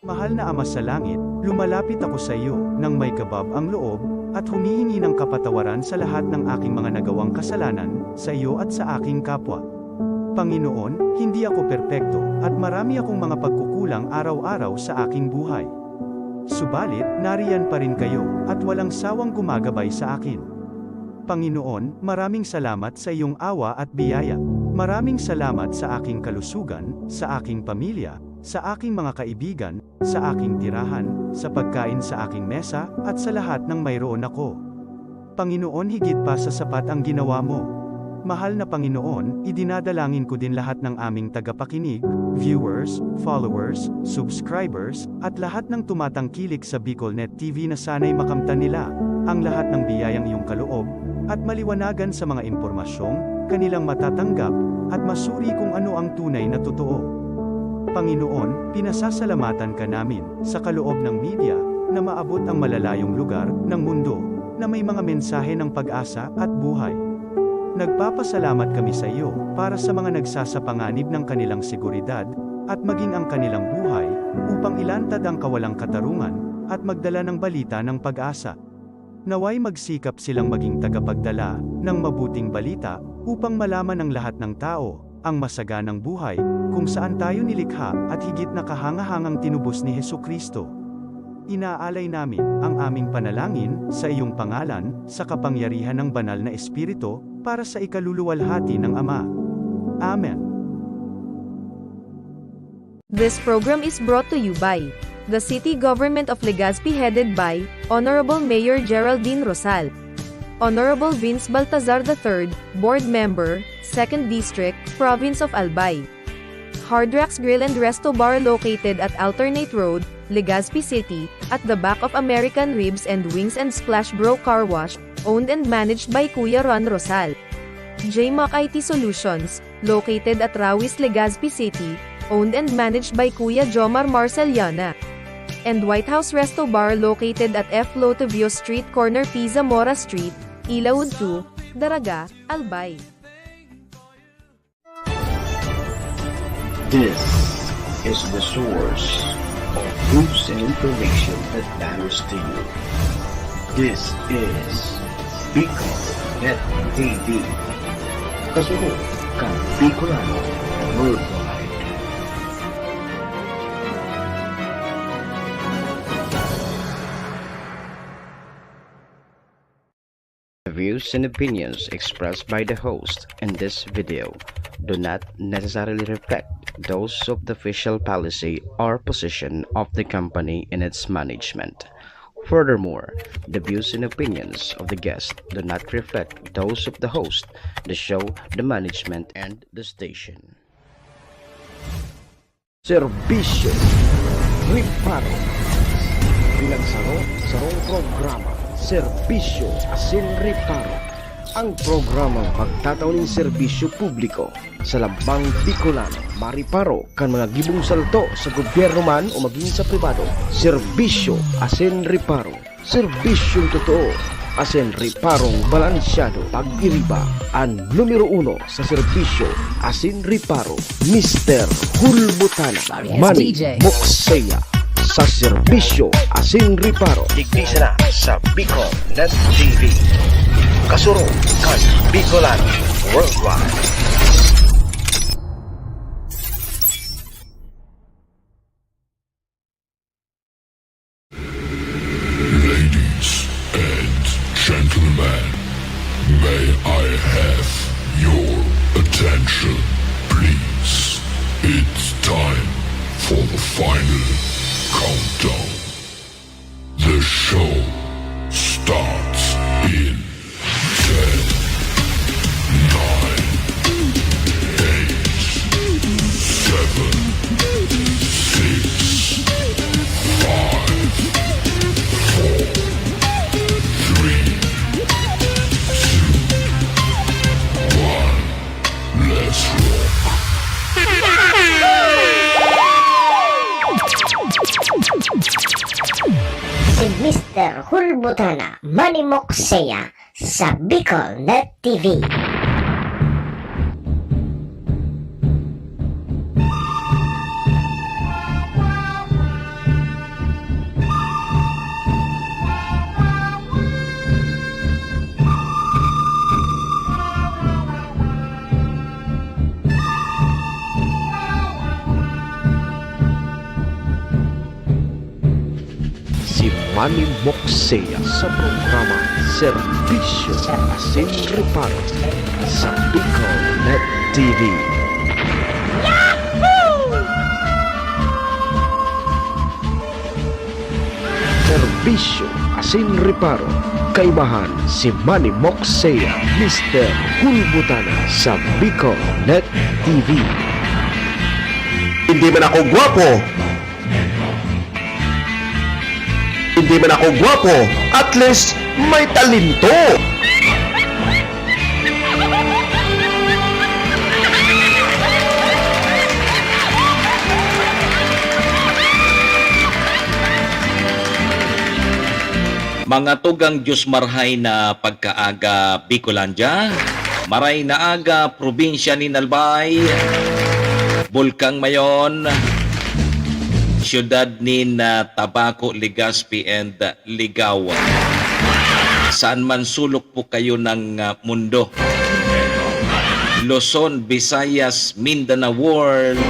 Mahal na Ama sa langit, lumalapit ako sa iyo, nang may kabab ang loob, at humihingi ng kapatawaran sa lahat ng aking mga nagawang kasalanan, sa iyo at sa aking kapwa. Panginoon, hindi ako perpekto, at marami akong mga pagkukulang araw-araw sa aking buhay. Subalit, nariyan pa rin kayo, at walang sawang gumagabay sa akin. Panginoon, maraming salamat sa iyong awa at biyaya. Maraming salamat sa aking kalusugan, sa aking pamilya, sa aking mga kaibigan, sa aking tirahan, sa pagkain sa aking mesa, at sa lahat ng mayroon ako. Panginoon, higit pa sa sapat ang ginawa mo. Mahal na Panginoon, idinadalangin ko din lahat ng aming tagapakinig, viewers, followers, subscribers, at lahat ng tumatangkilik sa BicolNet TV na sana'y makamtan nila ang lahat ng biyayang iyong kaloob, at maliwanagan sa mga impormasyong kanilang matatanggap, at masuri kung ano ang tunay na totoo. Panginoon, pinasasalamatan ka namin, sa kaloob ng media, na maabot ang malalayong lugar ng mundo, na may mga mensahe ng pag-asa at buhay. Nagpapasalamat kami sa iyo, para sa mga nagsasapanganib ng kanilang seguridad, at maging ang kanilang buhay, upang ilantad ang kawalang katarungan, at magdala ng balita ng pag-asa. Naway magsikap silang maging tagapagdala ng mabuting balita, upang malaman ng lahat ng tao ang masaganang buhay, kung saan tayo nilikha, at higit na kahangahangang tinubos ni Hesukristo. Inaalay namin ang aming panalangin sa iyong pangalan, sa kapangyarihan ng banal na Espiritu, para sa ikaluluwalhati ng Ama. Amen. This program is brought to you by the City Government of Legazpi, headed by Honorable Mayor Geraldine Rosal, Honorable Vince Baltazar III, Board Member, 2nd District, Province of Albay. Hardrax Grill and Resto Bar located at Alternate Road, Legazpi City, at the back of American Ribs and Wings and Splash Bro Car Wash, owned and managed by Kuya Ron Rosal. JMac IT Solutions, located at Rawis, Legazpi City, owned and managed by Kuya Jomar Marceliana. And White House Resto Bar located at F. Lotavio Street Corner P. Zamora Street, Ilaud 2, Daraga, Albay. This is the source of news and information that matters to you. This is BicolNet TV. Kasunod kang Bicolano Worldwide. The views and opinions expressed by the host in this video do not necessarily reflect those of the official policy or position of the company and its management. Furthermore, the views and opinions of the guest do not reflect those of the host, the show, the management, and the station. Serbisyo Riparo Pinagsaro-sarong programa Serbisyo Asin Riparo, ang programang pagtatauning serbisyo publiko sa Lambang Bicolano, mariparo kan mga gibong salto sa gobyerno man o maging sa pribado. Serbisyo Asin Riparo, serbisyong totoo, asin riparong balansyado. Pag-iriba ang numero 1 sa serbisyo Asin Riparo, Mr. Hulbutana Manny Moxeya. Sa serbisyo Asin Riparo, Digdisa na sa BicolNet TV. Kasuro kan Bicolano Worldwide. Ladies and gentlemen, may I have your attention, please? It's time for the final countdown. The show starts in 10, 9, 8, 7, 6, 5, 4, 3, 2, 1. Let's rock. Si Mr. Hulbutana Manny Moxeya sa BicolNet TV. Manny Moxea sa programa Serbisyo Asin Reparo sa Bicol Net TV. Serbisyo Asin Reparo, kaibahan si Manny Moxea, Mr. Hulbutana sa Bicol Net TV. Hindi man ako gwapo. Hindi man ako gwapo. At least may talento. Mga tugang Diyos marhay na pagkaaga Bicolandia, maray na aga probinsya ni Nalbay, Bulkang Mayon, siyudad ni Tabaco, Legazpi and Ligao. Saan man sulok po kayo ng mundo. Luzon, Visayas, Mindanao World.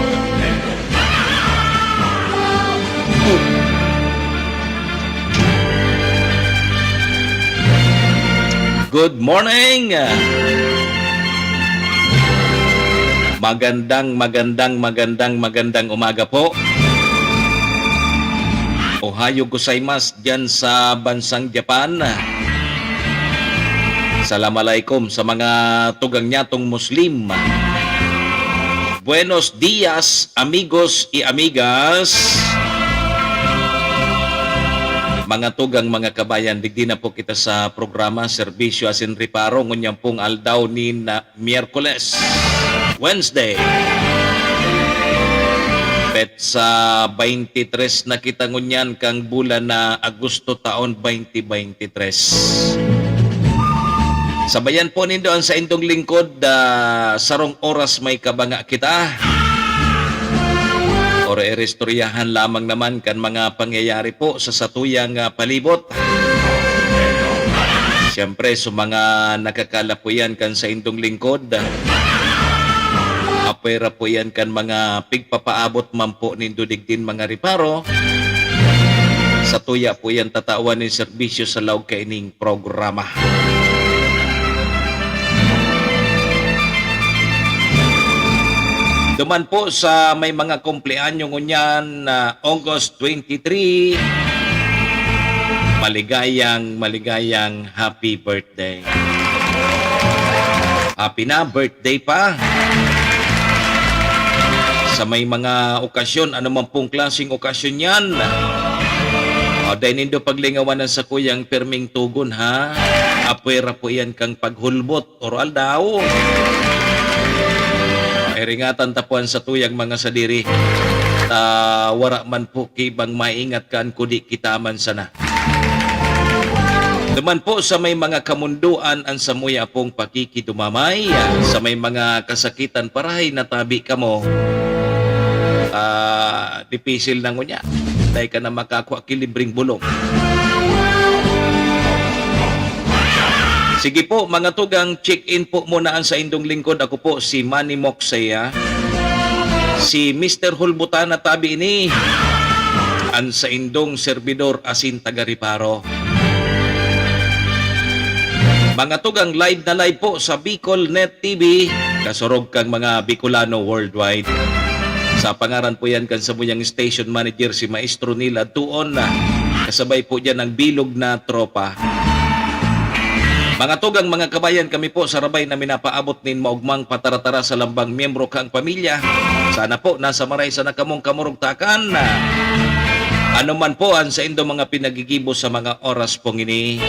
Good morning! Magandang umaga po. Ohayo gozaimasu dyan sa bansang Japan. Assalamualaikum sa mga tugang nyatong Muslim. Buenos dias, amigos y amigas. Mga tugang mga kabayan, digdi na po kita sa programa Serbisyo Asin Reparo ngunyang pong aldaw ni Miyerkules, Wednesday. Bet sa 23 na kita ngunyan kang bulan na Agosto taon 2023. Sabayan po nindo ang sa indong lingkod, sarong oras may kabanga kita. Ora erestoryahan lamang naman kan mga pangyayari po sa satuyang palibot. Siyempre, sa mga nakakalapuyan kan sa indong lingkod, apera po yan kan mga pigpapaabot man po nindo digdin mga reparo. Satuya po yan tatawan ng serbisyo sa laog kaining programa. Duman po sa may mga kumpleanyo ngunyan na August 23, maligayang happy birthday. Happy na birthday pa. Sa may mga okasyon, anuman pong klaseng okasyon yan. Dahil nindo paglingawanan sa kuyang perming tugon ha. Apwera po yan kang paghulbot or aldaw. Ringatan tapuan sa tuyang mga sadiri. Wara man po kibang maingat kan kudi kita man sana. Duman po sa may mga kamunduan ang samuya pong pakikidumamay. Sa may mga kasakitan parahay na tabi ka mo. Dipisil na ngunya. Dahil ka na makakuha kilibring bulong. Sige po, mga tugang, check-in po muna ang sa indong lingkod. Ako po si Manny Moxea. Si Mr. Hulbutana tabi ini. Ang sa indong servidor asin taga-reparo. Mga tugang, live na live po sa Bicol Net TV. Kasurog kang mga Bicolano worldwide. Sa pangaran po yan kan sa muyang station manager si Maestro Nila Tuon na. Kasabay po dyan ang bilog na tropa. Mga tugang mga kabayan, kami po sa rabay na minapaabot nin maugmang pataratara sa lambang miyembro kang pamilya. Sana po nasa maray sa nakamong kamurugtakan na ano man po ang sa indo mga pinagigibo sa mga oras pong ini.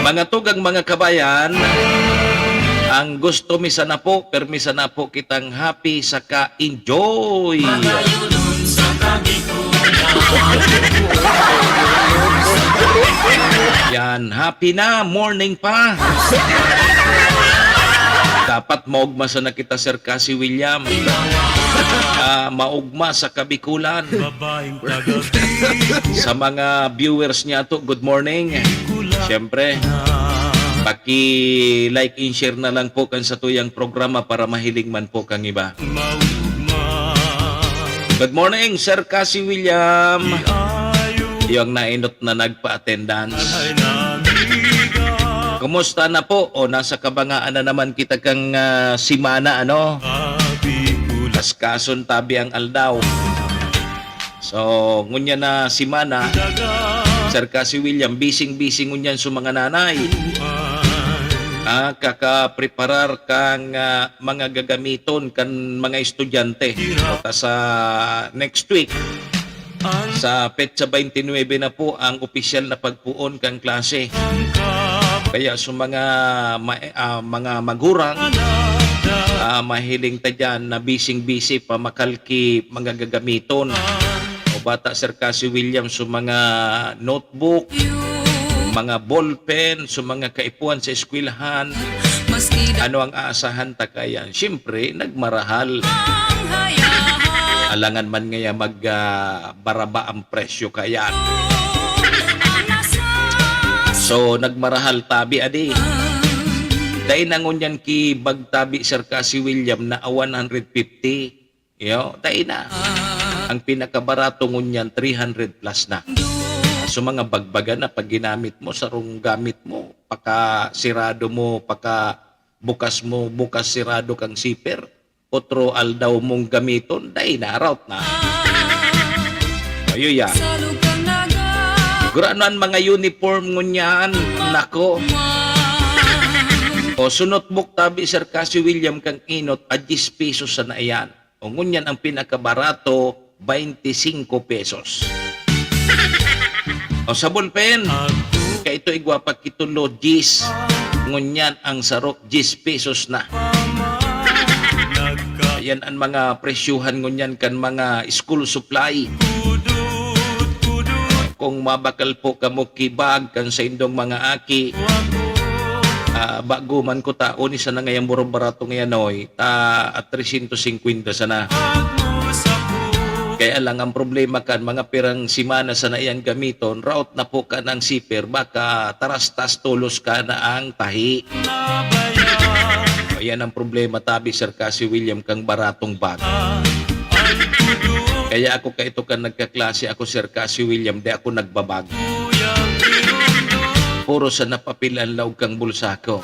Mga tugang mga kabayan, ang gusto misa na po, permisa na po kitang happy saka enjoy. Yan, happy na, morning pa. Dapat maugma sa na kita, Sir Cassie William. Maugma sa Kabikulan. Sa mga viewers niya to, good morning. Siyempre, paki-like and share na lang po kan sa tuyang programa para mahiling man po kang iba. Good morning, Sir Cassie William. yung nainot na nagpa-attendance. Kumusta na po? O nasa kabangaan na naman kita kang simana, ano? Kaskason tabi ang aldaw. So, ngunya na simana, Sir Cassie William, bising-bising ngunyan sa mga nanay. Kakapreparar kang mga gagamiton kan mga estudyante. O sa next week, sa petsa 29 na po ang opisyal na pagpuon kang klase. Kaya sa mga magurang, mahiling ta dyan na bising-bisi pa makalki mga gagamiton. O bata Sir Cassie William sa mga notebook, mga ballpen, sa mga kaipuan sa eskwelahan. Ano ang aasahan ta kaya? Siyempre, nagmarahal. Alangan man ngaya magbaraba ang presyo kaya. So, nagmarahal tabi adi. Dahil nangunyan ki bagtabi Sir Cassie William na 150. Dahil na. Ang pinakabarato ngunyan 300 plus na. So, mga bagbaga na pag ginamit mo, sarong gamit mo, paka sirado mo, paka bukas sirado kang siper, otro aldaw mong gamiton, dahil na, route na. Ayun yan. Guraanan mga uniform ngunyan, nako. O sunod book tabi Sir Cassie William kang inot, 10 pesos sa naiyan. O ngunyan ang pinakabarato, 25 pesos. O sa ballpen, kaya ito igwapa kitulo, 10. Ngunyan ang sarok, 10 pesos na. Ayan ang mga presyuhan ngunyan kan mga school supply. Kung mabakal po kamo kibag kan sa indong mga aki, bago man ko taon isa na ngayang murong barato ngayon at 350 sana. Kaya lang ang problema kan mga pirang simana sa naiyan gamiton, route na po ka ng siper, baka tarastas tulos ka na ang tahi. Ayan ang problema tabi Sir Cassie William kang baratong bag. Kaya ako kaito kan nagkaklase ako Sir Cassie William, di ako nagbabag. Puro sa napapilan laog kang bulsa ko.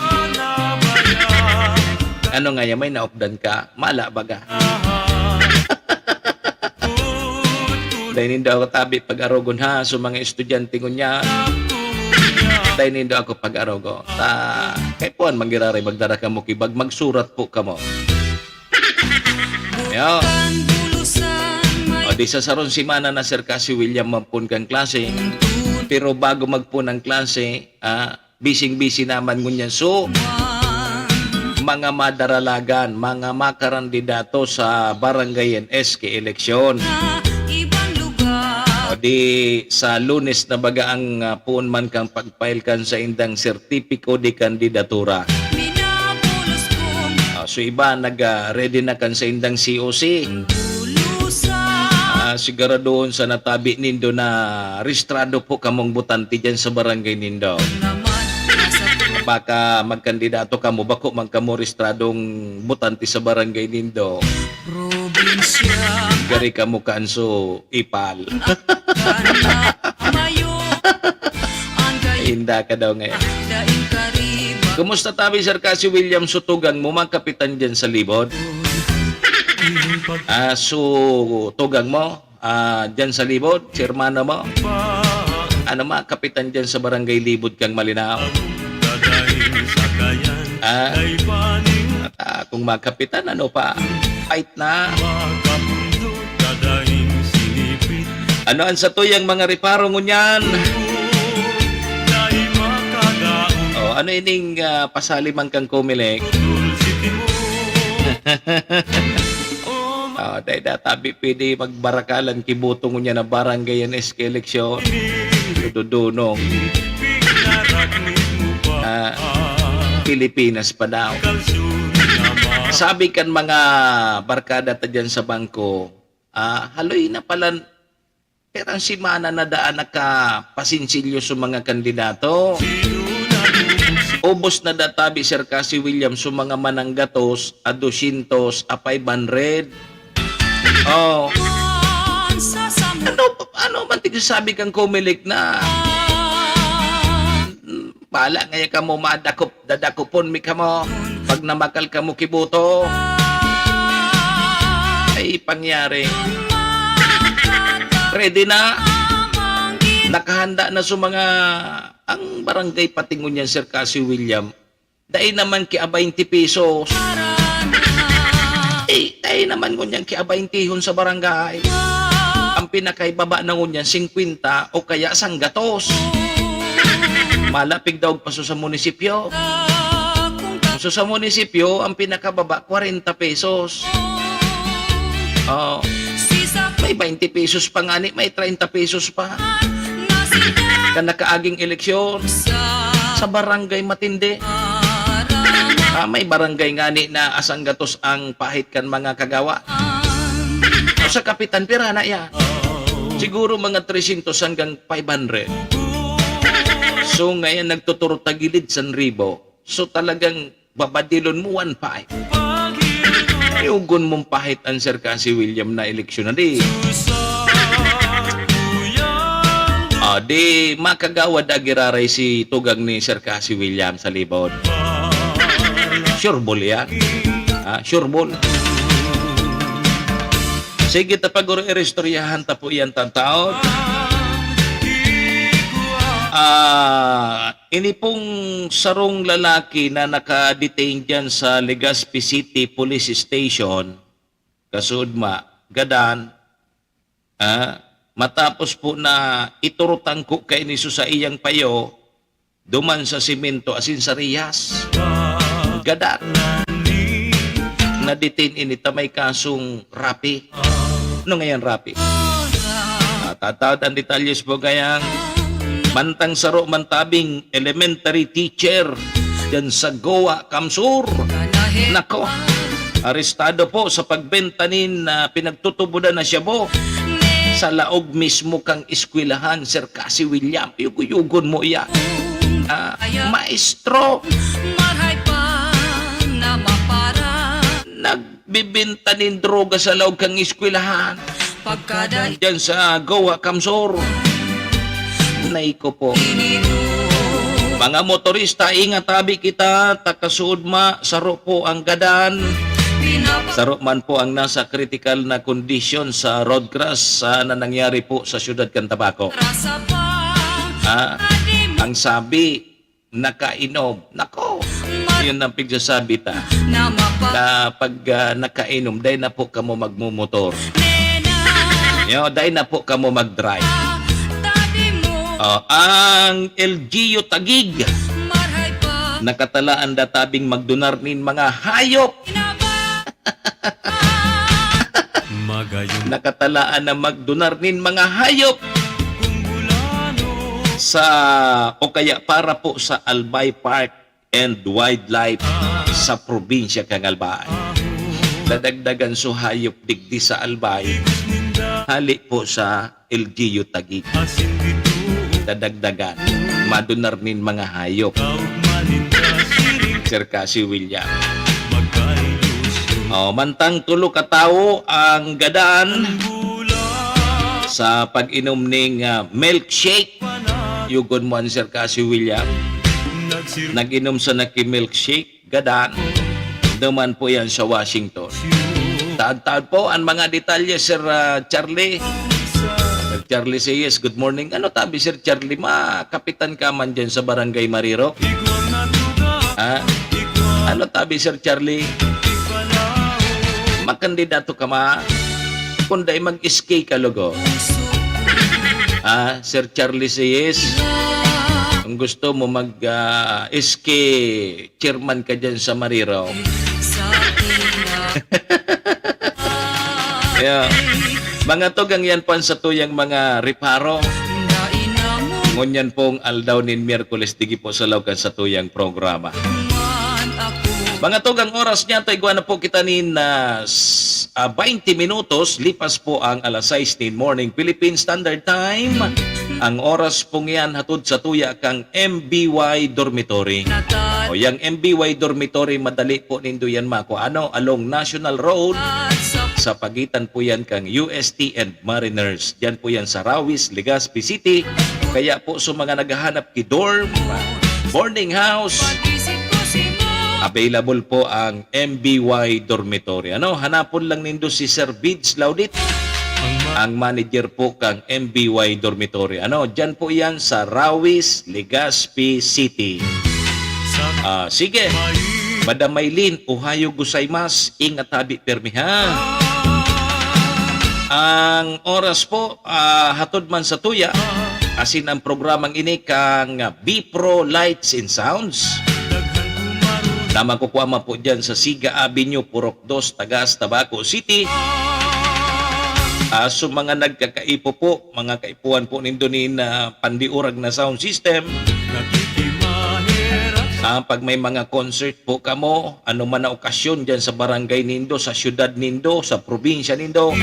Ano nga yan, may naokdan ka? Mala baga. Dahil nindo ako tabi pag-arogon ha, so mga estudyante ko niya. Dahil nindo ako pag-arogo. Kaya po, manggirari, magdara ka mo kibag, magsurat po ka mo. Yo. O di sa saron simana na Sir Cassie William mampun kang klase. Pero bago magpun ang klase, bising-bisi naman ngunyan. So, mga madaralagan, mga makarandidato sa barangay NSK eleksyon. O di sa Lunes na baga ang puon man kang pagpail kan sa indang sertipiko di kandidatura. So iba nag-ready na kan sa indang COC. Siguradoon sa natabi nindo na registrado po kamong butante dyan sa barangay nindo. Baka magkandidato kamo, bako magkamo rehistradong butante sa barangay nindo. Gari kamo kanso ipal. Hinda ka daw ngayon. Kumusta tabi Sir Cassie William sutugang mo mga kapitan dyan sa libod? So tugang mo dyan sa libod, si hermano mo? Ano mga kapitan dyan sa barangay libod kang malinaw? Kung mga kapitan, ano pa? Fight na. Ano ang sa tuyang mga reparo ngunyan? Ano ining pasaliman kang kumilik? Dahil tabi pwede magbarakalan kibuto ngunyan na barangay NSK eleksyon. Dudunong. Pilipinas pa daw. Sabi kan mga barkada ta dyan sa bangko, haloy na pala perang simana na daan nakapasinsilyo sa mga kandidato. Ubos na databi Sir Cassie William sa mga mananggatos a 200 a 500. Ano man tigsasabi kang kumilik na pala ngaya ka mo dadakupon mi ka mo pag namakal ka mo kibuto ay pangyari. Ready na? Nakahanda na sa mga ang barangay patingon yan, Sir Cassie William. Dahil naman kia 20 pesos. Dahil naman ngunyan kia 20 sa barangay. Ang pinakaibaba na ngunyan 50 o kaya sanggatos. Malapig daw paso sa munisipyo. So sa munisipyo, ang pinakababa 40 pesos. May 20 pesos pa nga ni, may 30 pesos pa. Nakaaging eleksyon sa barangay matindi. May barangay nga ni na asang gatos ang pahit kan mga kagawa. O sa kapitan pira na ya. Siguro mga 300 hanggang 500. So ngayon nagtuturo tagilid sa ribo. So talagang babadilon mo 1.5. Ayugon mong pahit ang Sir Cassie William na eleksyon na di. Di makagawad agiraray si tugang ni Sir Cassie William sa libod. Sure ball yan. Sure ball. Sige tapaguro irestoryahan ta po yan tantaon. Ini pong sarong lalaki na naka-detain dyan sa Legazpi City Police Station, kasudma, gadan, matapos po na iturutang ko kay niso sa iyang payo, duman sa simento asin sa riyas. Gadat. Na-detain inita may kasong rapi. Ano ngayon rapi? Tatawad ang detalyes po kayang mantang saro mantabing elementary teacher dyan sa Goa, Kamsur. Nako, arestado po sa pagbentanin na pinagtutubudan na siya po. Sa laog mismo kang eskwelahan, Sir Cassie William. Yuguyugon mo iya. Maestro. Nagbibintanin droga sa laog kang eskwelahan. Diyan sa Goa, Kamsor. Naiko po. Mga motorista, ingat tabi kita. Takasuod ma, saro po ang gadan. Saro man po ang nasa critical na condition sa road crash na nangyari po sa siyudad Cantabaco. Ang sabi, nakainom. Nako, yun ang pigsasabi ta. Na pag nakainom, dahil na po kamo magmumotor. Dahil na po kamo mag-drive. Ang LGU Tagig, nakatalaan databing magdonar nin mga hayop. Nakatalaan na magdonar nin mga hayop sa o kaya para po sa Albay Park and Wildlife sa probinsya kang Albay. Dadagdagan so hayop digdi sa Albay, hali po sa LGU Tagig. Dadagdagan madonar nin mga hayop. Sir Cassie William. Mantang tulo ka tao ang gadaan sa pag-inom ning milkshake. Yugon mo ang Sir Cassie William. Nag-inom sa naki-milkshake, gadaan. Duman po yan sa Washington. Taad-taad po ang mga detalye, Sir Charlie. Sir Charlie says, good morning. Ano tabi, Sir Charlie? Kapitan ka man dyan sa Barangay Mariro? Ano tabi, Sir Charlie? Makandidato ka ma, kunday mag-iskay ka logo. Sir Charlie says, kung gusto mo mag-iskay, chairman ka dyan sa Mariro. Mga tugang yan pan sa tuyang mga riparo. Ngunyan pong aldaw nin Miyerkules, digi po sa laukan sa tuyang programa. Mga tugang oras niya, tayo na po kita nin 20 minutos, lipas po ang alas 6 nin morning Philippine Standard Time. Ang oras pong yan hatod sa tuya kang MBY Dormitory. O yang MBY Dormitory, madali po nindo yan mako. Along National Road, sa pagitan po yan kang UST and Mariners. Diyan po yan sa Rawis, Legazpi City. Kaya po sa mga naghahanap ki dorm, boarding house, available po ang MBY Dormitory. Hanapon lang nindo si Sir Bids Laudit, ang manager po kang MBY Dormitory. Diyan po yan sa Rawis, Legazpi City. Sige, Madam Maylin, ohayo gozaimasu, ingat tabi permi ha. Ang oras po, hatod man sa tuya, asin ang programang ini kang Bipro Lights and Sounds. Na makukuha man po dyan sa Siga Avenue, Purok 2, Tagas, Tabaco City. So mga nagkakaipo po, mga kaipuan po nindo ni pandiurag na sound system. Pag may mga concert po kamo, ano man na okasyon dyan sa barangay nindo, sa syudad nindo, sa probinsya nindo,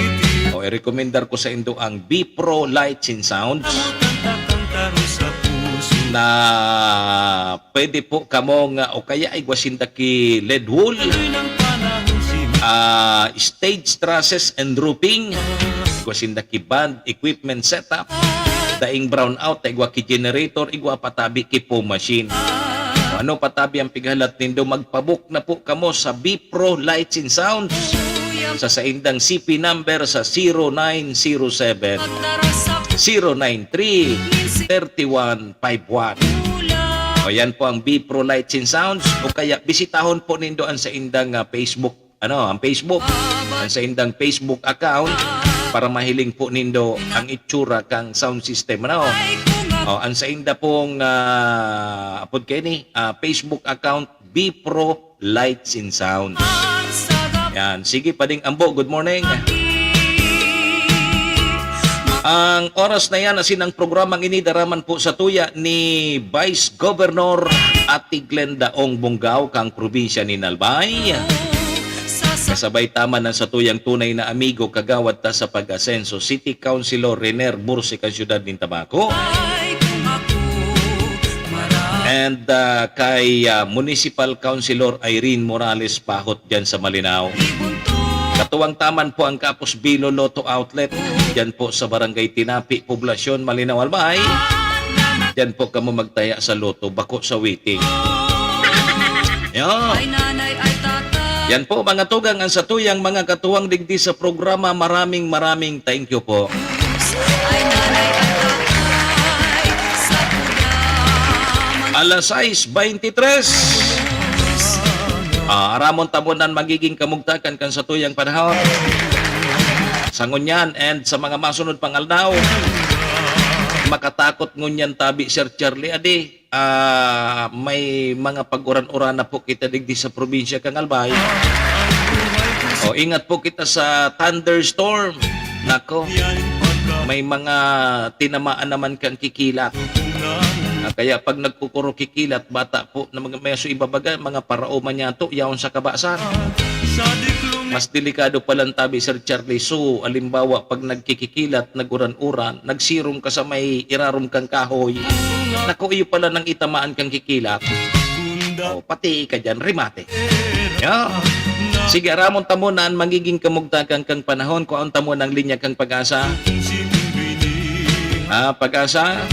i-recommendar ko sa indo ang Bipro Lights and Sounds na pwede po kamo nga o kaya igwasinda ki LED wall, stage trusses and roofing, igwasinda ki band equipment setup, daing brown out, igwa ki generator, igwa patabi ki po machine. Ano patabi ang pighalat nindo, magpabook na po kamo sa Bipro Lights and Sounds sa saindang CP number sa 0907 093 3151. Yan po ang Bipro Lights and Sounds, o kaya bisitahon po nindo ang saindang Facebook, ang sa indang Facebook account para mahiling po nindo ang itsura kang sound system. Ang sainda pong apod kayo ni Facebook account Bipro Lights and Sounds. Yan, sige pading ambo, good morning. Ang oras na yan, asin ang programang ini daraman po sa tuya ni Vice Governor Ate Glenda Ong Bungaw kang probinsya ni Nalbay. Kasabay tama na sa tuyang tunay na amigo kagawad ta sa pag-asenso City Councilor Rener Bursi kang syudad ng Tabaco. And kay Municipal Councilor Irene Morales Pahot dyan sa Malinaw. Katuwang taman po ang Kapos Bilo Lotto Outlet dyan po sa Barangay Tinapi, Poblasyon, Malinaw, Albay. Dyan po kamo magtaya sa loto, bako sa waiting. Yan po mga tugang ang satuyang mga katuwang digdi sa programa. Maraming thank you po. Alas 6:23. Aramon tabunan magiging kamugtakan kan sa tuyang panahon. Sa ngunyan and sa mga masunod pang aldaw. Makatakot ngunyan tabi Sir Charlie adi. May mga pag-uran-uran na po kita digdi sa probinsya kang Albay. Ingat po kita sa thunderstorm. Nako, may mga tinamaan naman kang kikilat. Kaya pag nagkukuro kikilat, bata po na may ibabaga, mga paraoma niya to, yaon sa kabasan. Mas delikado palang tabi Sir Charlie. So, alimbawa, pag nagkikikilat, naguran-uran, nagsirum ka sa may irarum kang kahoy, naku, iyo pala nang itamaan kang kikilat. Pati ka dyan, rimate. Sige, aramon tamo na ang magiging kamugtakan kang panahon, kung tamo ng linya kang pag-asa. Pag-asa,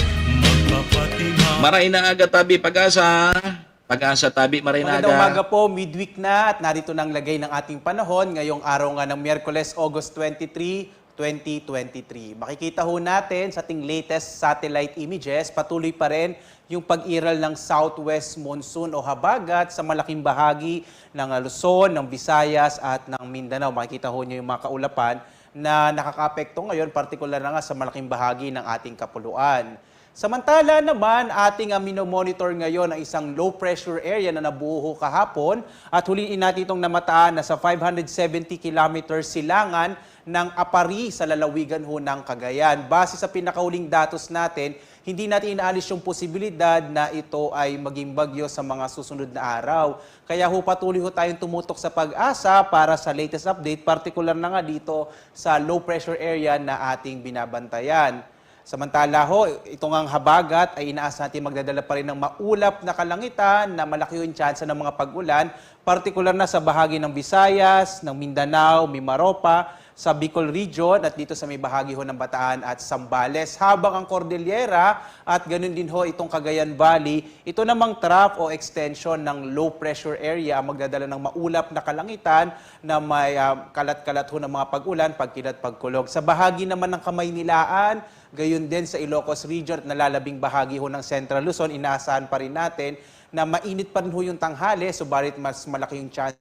maray na aga tabi pag-asa. Pag-asa tabi, maray na aga. Magandang umaga po, midweek na at narito nang lagay ng ating panahon ngayong araw nga ng Miyerkules, August 23, 2023. Makikita ho natin sa ating latest satellite images, patuloy pa rin yung pag-iral ng southwest monsoon o habagat sa malaking bahagi ng Luzon, ng Visayas at ng Mindanao. Makikita ho nyo yung mga kaulapan na nakakaapekto ngayon, partikular na nga sa malaking bahagi ng ating kapuluan. Samantala naman, ating minomonitor ngayon ang isang low pressure area na nabuho kahapon at huliin natin itong namataan na sa 570 kilometers silangan ng Apari sa lalawigan ho ng Cagayan. Base sa pinakahuling datos natin, hindi natin inaalis yung posibilidad na ito ay maging bagyo sa mga susunod na araw. Kaya ho patuloy ho tayong tumutok sa pag-asa para sa latest update, partikular na nga dito sa low pressure area na ating binabantayan. Samantala ho, itong ang habagat ay inaas natin magdadala pa rin ng maulap na kalangitan na malaki yung tsansa ng mga pag-ulan, partikular na sa bahagi ng Visayas, ng Mindanao, Mimaropa, sa Bicol Region at dito sa may bahagi ho ng Bataan at Zambales. Habang ang Cordillera at ganun din ho itong Cagayan Valley, ito namang trough o extension ng low pressure area ang magdadala ng maulap na kalangitan na may kalat-kalat ho ng mga pag-ulan, pagkilat, pagkulog. Sa bahagi naman ng Kamaynilaan, gayon din sa Ilocos Region at nalalabing bahagi ho ng Central Luzon, inaasahan pa rin natin na mainit pa rin ho yung tanghali, subalit mas malaki yung chance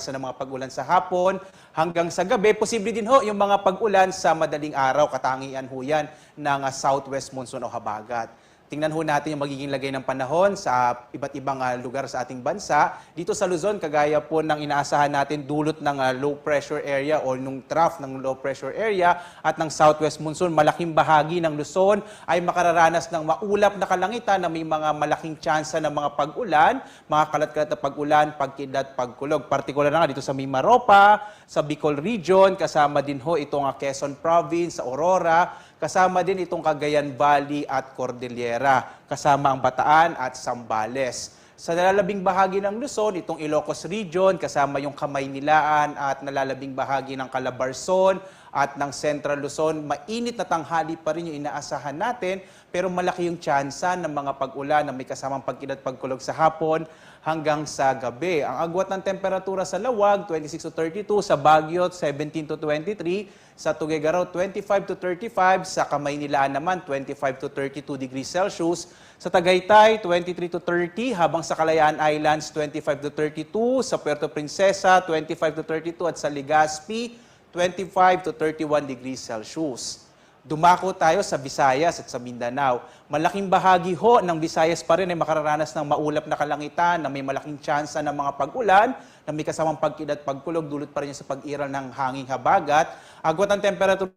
ng mga pag-ulan sa hapon hanggang sa gabi. Posible din ho yung mga pag-ulan sa madaling araw, katangian ho yan ng southwest monsoon o habagat. Tingnan ho natin yung magiging lagay ng panahon sa iba't ibang lugar sa ating bansa. Dito sa Luzon, kagaya po ng inaasahan natin dulot ng low pressure area o nung trough ng low pressure area at ng southwest monsoon, malaking bahagi ng Luzon ay makararanas ng maulap na kalangitan na may mga malaking tsansa ng mga pag-ulan, mga kalat-kalat na pag-ulan, pagkidlat, pagkulog. Partikular na nga dito sa Mimaropa, sa Bicol Region, kasama din ho itong Quezon Province, sa Aurora, kasama din itong Cagayan Valley at Cordillera, kasama ang Bataan at Zambales. Sa nalalabing bahagi ng Luzon, itong Ilocos Region, kasama yung Kamaynilaan at nalalabing bahagi ng Calabarzon at ng Central Luzon, mainit na tanghali pa rin yung inaasahan natin, pero malaki yung tsansa ng mga pag-ulan na may kasamang pagkilat pagkulog sa hapon hanggang sa gabi. Ang agwat ng temperatura sa Lawag, 26 to 32, sa Baguio, 17 to 23, sa Tuguegarao, 25 to 35, sa Kamaynilaan naman, 25 to 32 degrees Celsius, sa Tagaytay, 23 to 30, habang sa Kalayaan Islands, 25 to 32, sa Puerto Princesa, 25 to 32, at sa Legazpi, 25 to 31 degrees Celsius. Dumako tayo sa Visayas at sa Mindanao. Malaking bahagi ho ng Visayas pa rin ay makararanas ng maulap na kalangitan na may malaking tsansa ng mga pag-ulan na may kasamang pagkilat pagkulog, dulot pa rin sa pag-iral ng hanging habagat. Agwat ang temperatura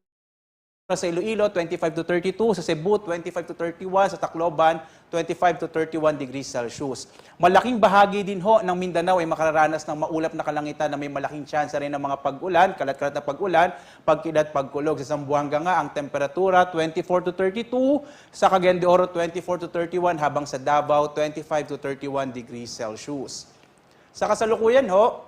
sa Iloilo, 25 to 32, sa Cebu, 25 to 31, sa Tacloban, 25 to 31 degrees Celsius. Malaking bahagi din ho ng Mindanao ay makararanas ng maulap na kalangitan na may malaking tsansa rin ng mga pag-ulan, kalat-kalat na pag-ulan, pagkilat, pagkulog. Sa Zamboanga nga, ang temperatura 24 to 32, sa Cagayan de Oro 24 to 31, habang sa Davao 25 to 31 degrees Celsius. Sa kasalukuyan ho,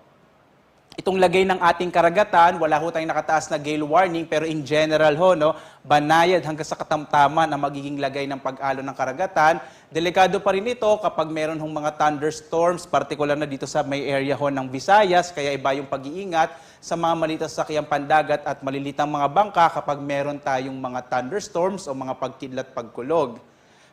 itong lagay ng ating karagatan, wala ho tayong nakataas na gale warning, pero in general ho, no, banayad hanggang sa katamtaman ang magiging lagay ng pag-alon ng karagatan. Delikado pa rin ito kapag meron hong mga thunderstorms, partikular na dito sa may area ho ng Visayas, kaya iba yung pag-iingat sa mga malitas sa sakyang pandagat at malilitang mga bangka kapag meron tayong mga thunderstorms o mga pagkidlat pagkulog.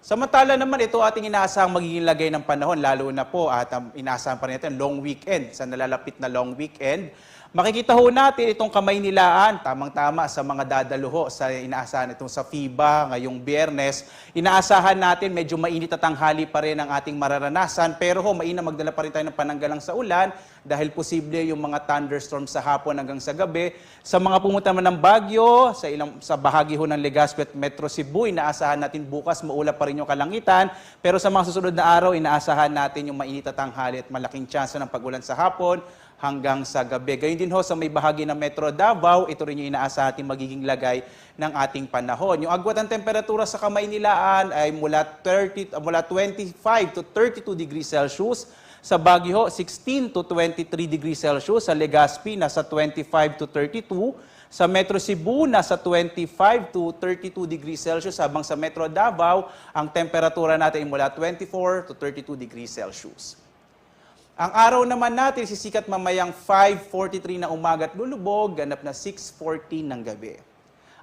Samantala naman ito ating inaasahang magiging lagay ng panahon, lalo na po at inaasahan pa rin natin long weekend, sa nalalapit na long weekend. Makikita ho natin itong Kamaynilaan, tamang-tama sa mga dadalo ho sa inaasahan itong sa FIBA ngayong Biyernes. Inaasahan natin medyo mainit at tanghali pa rin ang ating mararanasan, pero ho mainam magdala pa rin tayo ng pananggalang sa ulan dahil posible yung mga thunderstorms sa hapon hanggang sa gabi. Sa mga pumunta man ng Baguio, sa bahagi ho ng Legazpi at Metro Cebu, inaasahan natin bukas maulap pa rin yung kalangitan, pero sa mga susunod na araw, inaasahan natin yung mainit at tanghali at malaking tsansa ng pag-ulan sa hapon hanggang sa gabi. Gayun din ho sa may bahagi ng Metro Davao, ito rin yung inaasahan natin magiging lagay ng ating panahon. Yung agwat ng temperatura sa Kamaynilaan ay mula 25 to 32 degrees Celsius. Sa Baguio, 16 to 23 degrees Celsius. Sa Legazpi, nasa 25 to 32. Sa Metro Cebu, nasa 25 to 32 degrees Celsius. Habang sa Metro Davao, ang temperatura natin ay mula 24 to 32 degrees Celsius. Ang araw naman natin sisikat mamayang 5:43 ng umaga at lulubog, ganap na 6:14 ng gabi.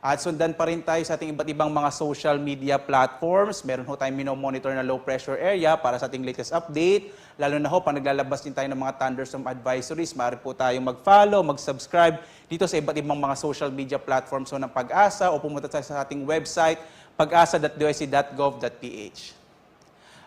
At sundan pa rin tayo sa ating iba't ibang mga social media platforms. Meron ho tayong minomonitor na low pressure area para sa ating latest update. Lalo na ho, pag naglalabas din tayo ng mga thunderstorm advisories, maaari po tayong mag-follow, mag-subscribe dito sa iba't ibang mga social media platforms ho ng Pag-asa o pumunta tayo sa ating website, pag-asa.doc.gov.ph.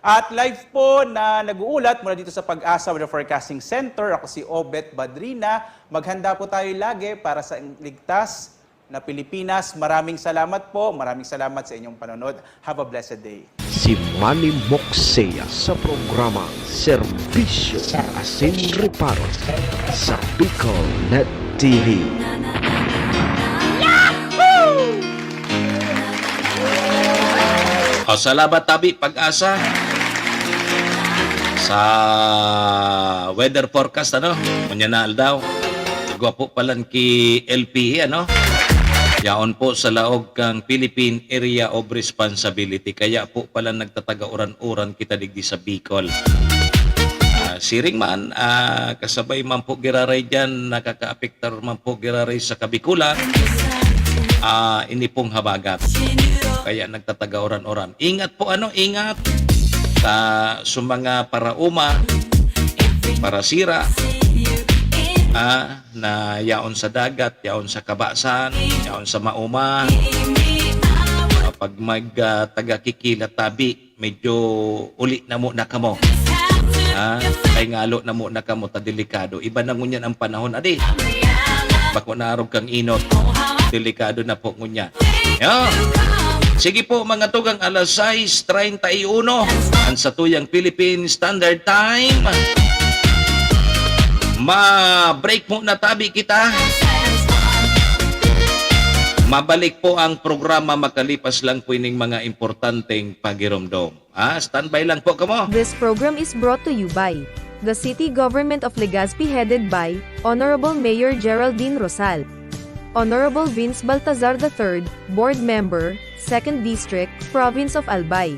At live po na nag-uulat mula dito sa Pag-asa Weather Forecasting Center. Ako si Obet Badrina. Maghanda po tayo lagi para sa ligtas na Pilipinas. Maraming salamat po. Maraming salamat sa inyong panonood. Have a blessed day. Si Manny Moxea sa programa Serbisyo Asin Reparo sa Bicol Net TV. Salamat tabi pag-asa sa weather forecast ano. Munya na daw. Gwapo palan ki LPE ano. Yaon po sa laog kang Philippine Area of Responsibility. Kaya po pala nagtataga uran-uran kita digdi sa Bicol. Siring man, kasabay man po giraray dyan, nakaka-apektar man po giraray sa Kabikulan, ini pong habagat. Kaya nagtataga oran-oran. Ingat po ingat sa mga parauma, parasira, na yaon sa dagat, yaon sa kabasan, yaon sa mauma. Pag mag-taga-kikila tabi, medyo uli na mo na kamo. Kay ngalo na mo na kamo ta delikado. Iba na ngunyan ang panahon adi. Bako narog kang inot. Delikado na po ngunyan. Sige po mga tugang, alas 6:31 ang satuyang Philippine Standard Time. Ma-break mo na tabi kita. Mabalik po ang programa makalipas lang po ining mga importanteng pagiromdom. Standby lang po kamo. This program is brought to you by the City Government of Legazpi headed by Honorable Mayor Geraldine Rosal, Honorable Vince Baltazar III, Board Member, 2nd District, Province of Albay.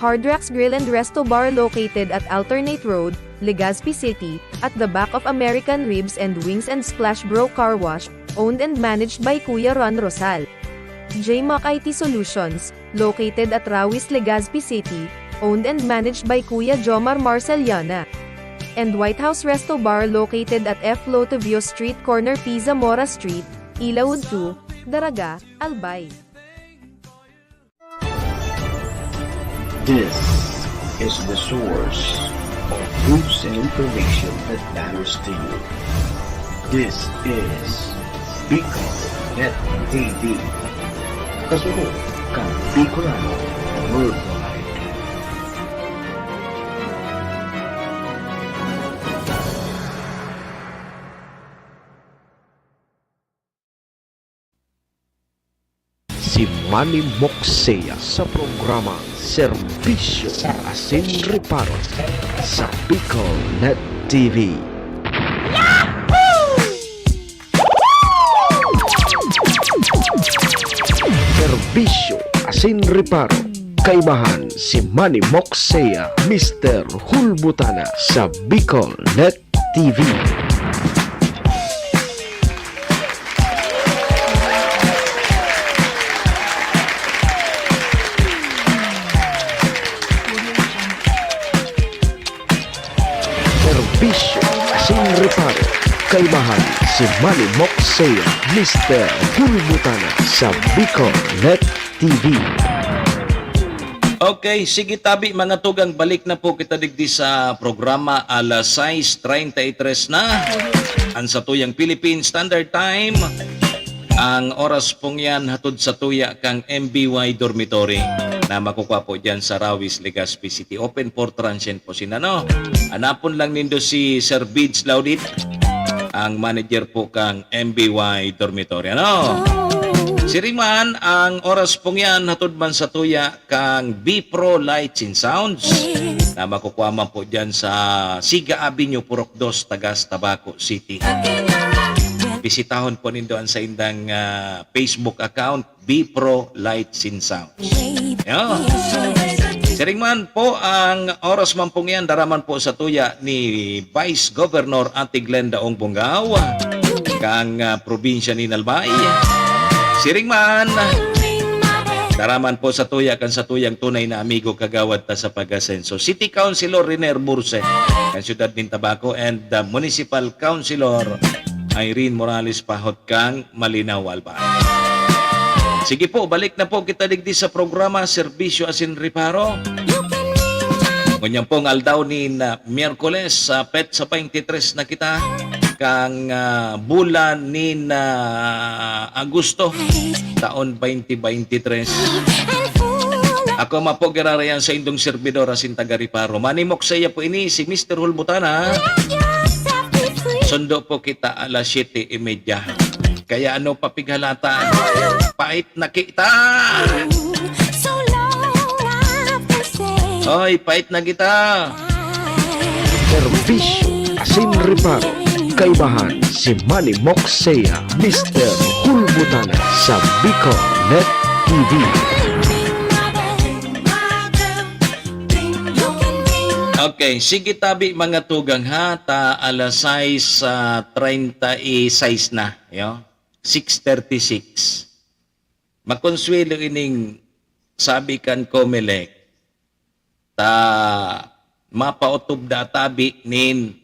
Hard Rocks Grill and Resto Bar located at Alternate Road, Legazpi City, at the back of American Ribs and Wings and Splash Bro Car Wash, owned and managed by Kuya Ron Rosal. JMAC IT Solutions, located at Rawis, Legazpi City, owned and managed by Kuya Jomar Marceliana. And White House Resto Bar located at F. Lotovio Street Corner P. Zamora Street, Ilaud 2, Daraga, Albay. This is the source of news and information that matters to you. This is Bicol Net TV. Kasunod kang Bicolano Worldwide. Si Manny Moxea sa programa Serbisyo Asin Reparo sa Bicol Net TV. Serbisyo Asin Reparo, kaibahan si Manny Moxea, Mr. Hulbutana sa Bicol Net TV. Serbisyo Asin Reparo, kaibahan si Manny Moxea, Mr. Hulbutana sa Bicol Net TV. Okay, sige tabi mga tugang, balik na po kita digdi sa programa alas 6:33 na ang satuyang Philippine Standard Time. Ang oras pong yan hatod sa tuya kang MBY Dormitory na makukuha po dyan sa Rawis, Legazpi City. Open for transient po sila, no? Hanapon lang nindo si Sir Bids Laudit, ang manager po kang MBY Dormitory, ano? Siriman, ang oras pong yan, hatod man sa tuya kang B-Pro Lights and Sounds na makukuha man po dyan sa Siga Avenue, Purok 2, Tagas, Tabaco City. Bisitahon po nindo ang sa indang Facebook account, B-Pro Lights and Sounds. Siringman po, ang oras man pong yan, daraman po sa tuya ni Vice Governor Ate Glenda Ong Bungaw, kang probinsya ni Nalbay. Siringman, daraman po sa tuya kan sa tuyang tunay na amigo kagawad ta sa pag-asenso. City Councilor Riner Burse, kan Siyudad ng Tabaco, and the Municipal Councilor Irene Morales Pahot kang Malinaw, Albay. Sige po, balik na po kita digdi sa programa Serbisyo Asin Reparo. Ngunyan pong aldaw ni Miyerkules sa PET sa 23 na kita kang bulan ni Agosto taon 2023. Ako mapogirarayan sa indong servidor asin taga Reparo. Manny Moxea po ini si Mr. Hulbutana. Sundo po kita alas 7:30. Kaya ano papighalatan? Pait na kita! Oy, pait na kita. Serbisyo asin reparo. Kaibahan si Manny Moxea, Mr. Hulbutana sa Bicol Net TV. Okay, sige tabi mga tugang ha, ta alas 6:36 na, yo. 6:36. Makonsuelo ining sabi kan Comelec, ta mapautob da tabi nin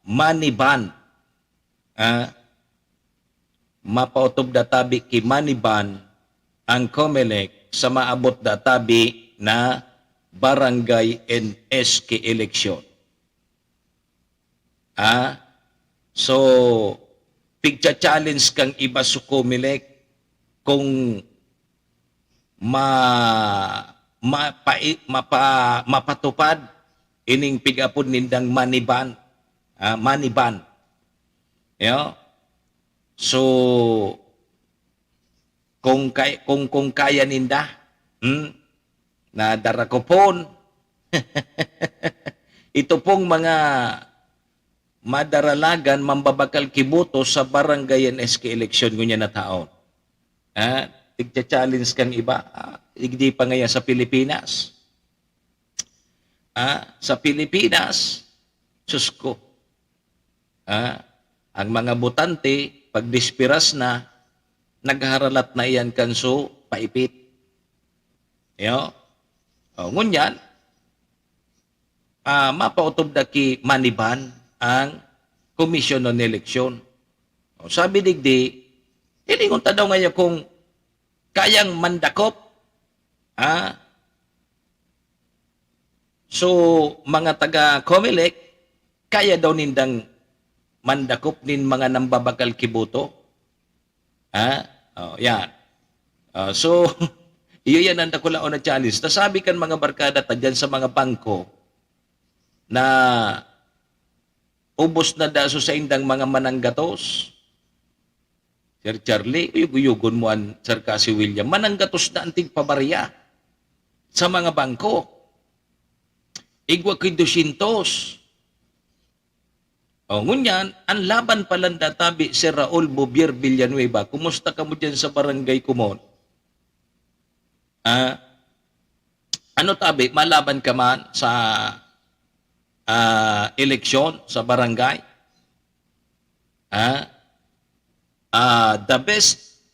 money ban. Mapautob da tabi ki money ban ang Comelec sa maabot da tabi na barangay and SK election. So, pigcha-challenge kang iba sa Comelec kung mapatupad ining pigapod nindang money ban. Money ban. Yeah? So, kung kaya ninda, na darakopon, ito pong mga madaralagan, mambabakal kiboto sa barangay and SK election ngunya na taon. Tigcha-challenge kang iba, hindi pa ngaya sa Pilipinas. Sa Pilipinas, sus ko, ang mga botante, pag dispiras na, nagharalat na iyan kanso, paipit. Yo? Ngunyan, mapautob na ki maniban ang komisyon ng eleksyon. Sabi digdi, hilingon ta daw ngayon kung kayang mandakop. So, mga taga-Comelec, kaya daw nindang mandakop nin mga nambabakal kiboto. Yan. So, iyo yan ang dakulaon na challenge. Nasabi kan mga barkada dyan sa mga bangko na ubos na daso sa indang mga mananggatos. Sir Charlie, uyugon mo ang Sir Cassie William, mananggatos na anting pabarya sa mga bangko. Igwa kay 200. Ngunyan, ang laban palanda tabi si Raul Bobier Villanueva. Kumusta ka mo dyan sa barangay Kumon? Ano tabi, malaban ka man sa eleksyon sa barangay? The best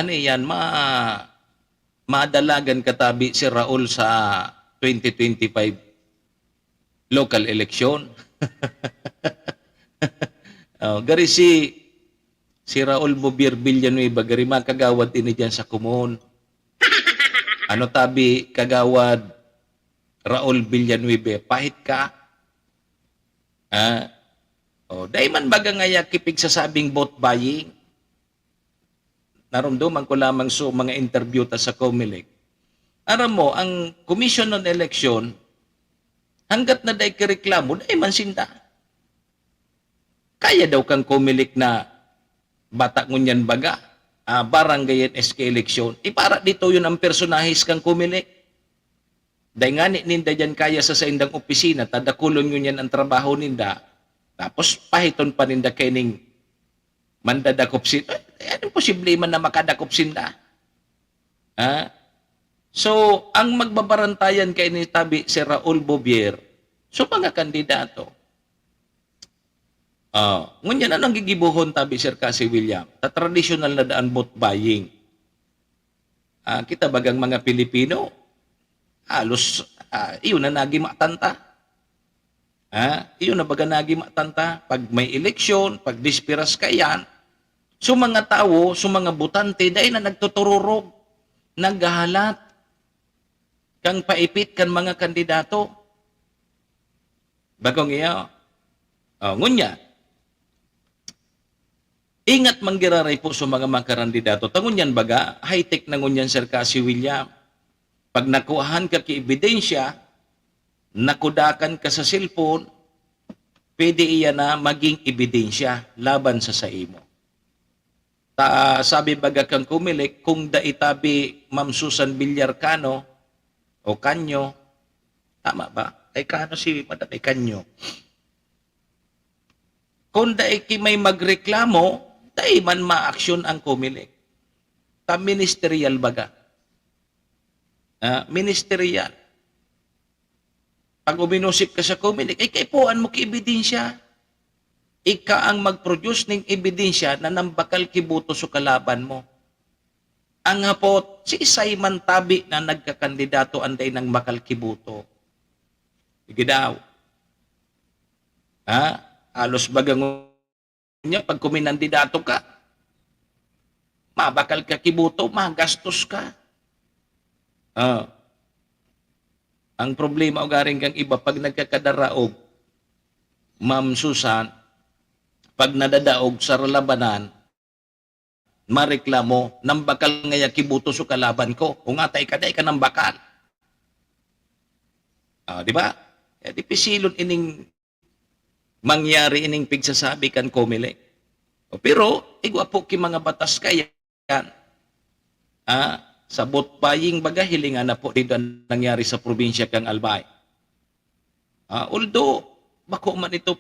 yan, madalagan katabi si Raul sa 2025 local election. Gari si Raul Bobier Villanueva, gari makagawad ini dyan sa Kumon. Ano tabi kagawad Raul Villanueva, pahit ka? Dahil man baga ngaya kipig sasabing vote buying. Narumduman ko lamang so mga interview ta sa Comelec. Aram mo, ang Commission on Election, hanggat na dahi kireklamo, dahi man sinda. Kaya daw kang Comelec na bata ngunyan baga, barangay at SK election. Para dito yun ang personahis kang Comelec. Dahi nga ninda dyan kaya sa indang opisina, tadakulon ngunyan ang trabaho ninda. Tapos pahiton pa ninda kaining mandadakop sinda. Anong posible man na makadakop sinda? So, ang magbabarantayan kay ni tabi si Raul Bobier, so mga kandidato. Ngunyan anong gigibuhon tabi Sir Cassie William? Traditional na daan vote buying. Kita bagang mga Pilipino, halos iyon na nagi matanta. Iyon na baga nagi matanta. Pag may eleksyon, pag dispiras kayan, so mga tao, so mga butante, dahil na nagtutururog, naghahalat, kang paipit kan mga kandidato. Bagong iya. Ngunya, ingat manggiraray po sa mga kandidato. Tangunyan baga, high-tech na ngunyan Sir Cassie William. Pag nakuhaan ka ki ebidensya, nakudakan ka sa cellphone, pwede iyan na maging ebidensya laban sa imo. Sabi baga kang kumilik, kung daitabi Ma'am Susan Villarcano o Kanyo, tama ba? Ay Kano si Madam ay Kanyo. Kung daiki may magreklamo, dai man ma-aksyon ang kumilik. Ministerial baga. Ministerial. Pag uminusip ka sa kumilik, ay kaipuan mo ki ebidensya. Ika ang mag-produce ng ebidensya na nambakal kibuto sa kalaban mo. Ang hapot, si Simon Tabi na nagkakandidato anday ng bakal kibuto. Sige daw. Alos bagang niya, pag kuminandidato ka, mabakal ka kibuto, magastos ka. Ang problema o garing kang iba, pag nagkakadaraog, Ma'am Susan, pag nadadaog sa labanan, mareklamo, nambakal ngaya kibuto sa kalaban ko. Kung atay ka ng bakal. Di ba? Di pisilon ining mangyari ining pigsasabi kan komile. Pero, igwa po ki mga batas kaya yan. Sabot paying baga hilingan na po dito nangyari sa probinsya kang Albay. Although, bako man ito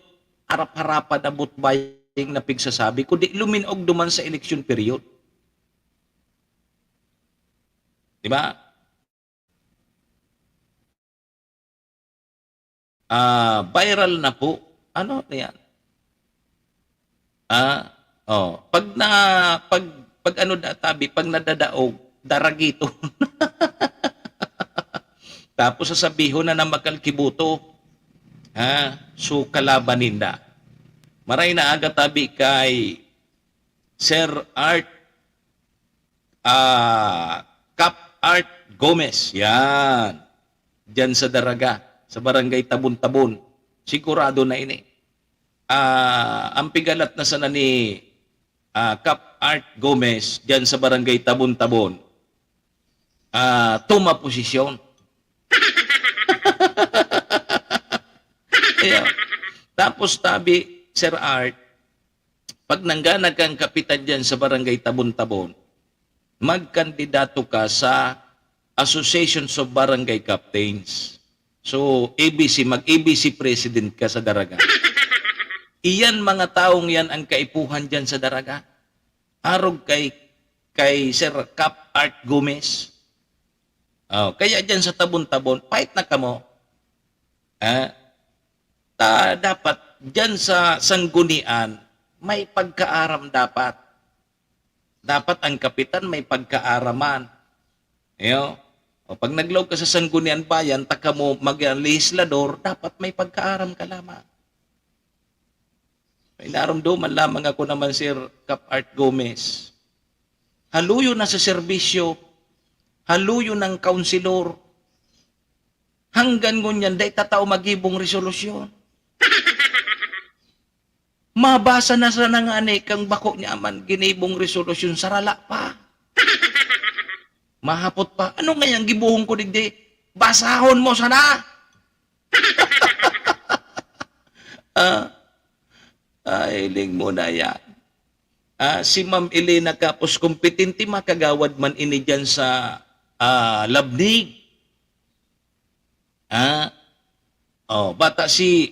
harap-harapan na butbaying na pigsasabi, kundi luminog duman sa election period. Diba? Viral na po. Ano na yan? Pag ano databi, pag nadadaog, daragito. Tapos sasabihin na makalkibuto. So kalabanin na. Maray na aga tabi kay Sir Art Cap Art Gomez. Yan. Diyan sa Daraga, sa barangay Tabon-Tabon. Sigurado na ini. Ang pigalat na sana ni Cap Art Gomez diyan sa barangay Tabon-Tabon. Tuma posisyon. Tapos tabi, Sir Art, pag nanggana kang kapitan dyan sa barangay Tabon-Tabon, magkandidato ka sa Association of Barangay Captains. So, mag-ABC president ka sa Daraga. Iyan mga taong yan ang kaipuhan dyan sa Daraga. Arog kay Sir Cap Art Gomez. Kaya dyan sa Tabon-Tabon, fight na kamo. Dapat dyan sa sanggunian, may pagkaaram dapat. Dapat ang kapitan may pagkaaraman. Pag naglaw ka sa sanggunian bayan, taka mo mag-legislador, dapat may pagkaaram ka lamang. May naramdaman lamang ako naman, Sir Cap Art Gomez. Haluyo na sa serbisyo, haluyo ng kaunsilor, hanggang ngunyan, day tatao magibong resolusyon. Mabasa na sa nangani kang bako niya man, ginibong resolusyon, sarala pa. Mahapot pa. Ano ngayang gibuhong ko digdi? Basahon mo sana! Iling mo na yan. Si Ma'am Elena Capos, kompetente makagawad man ini dyan sa Labnig. Bata si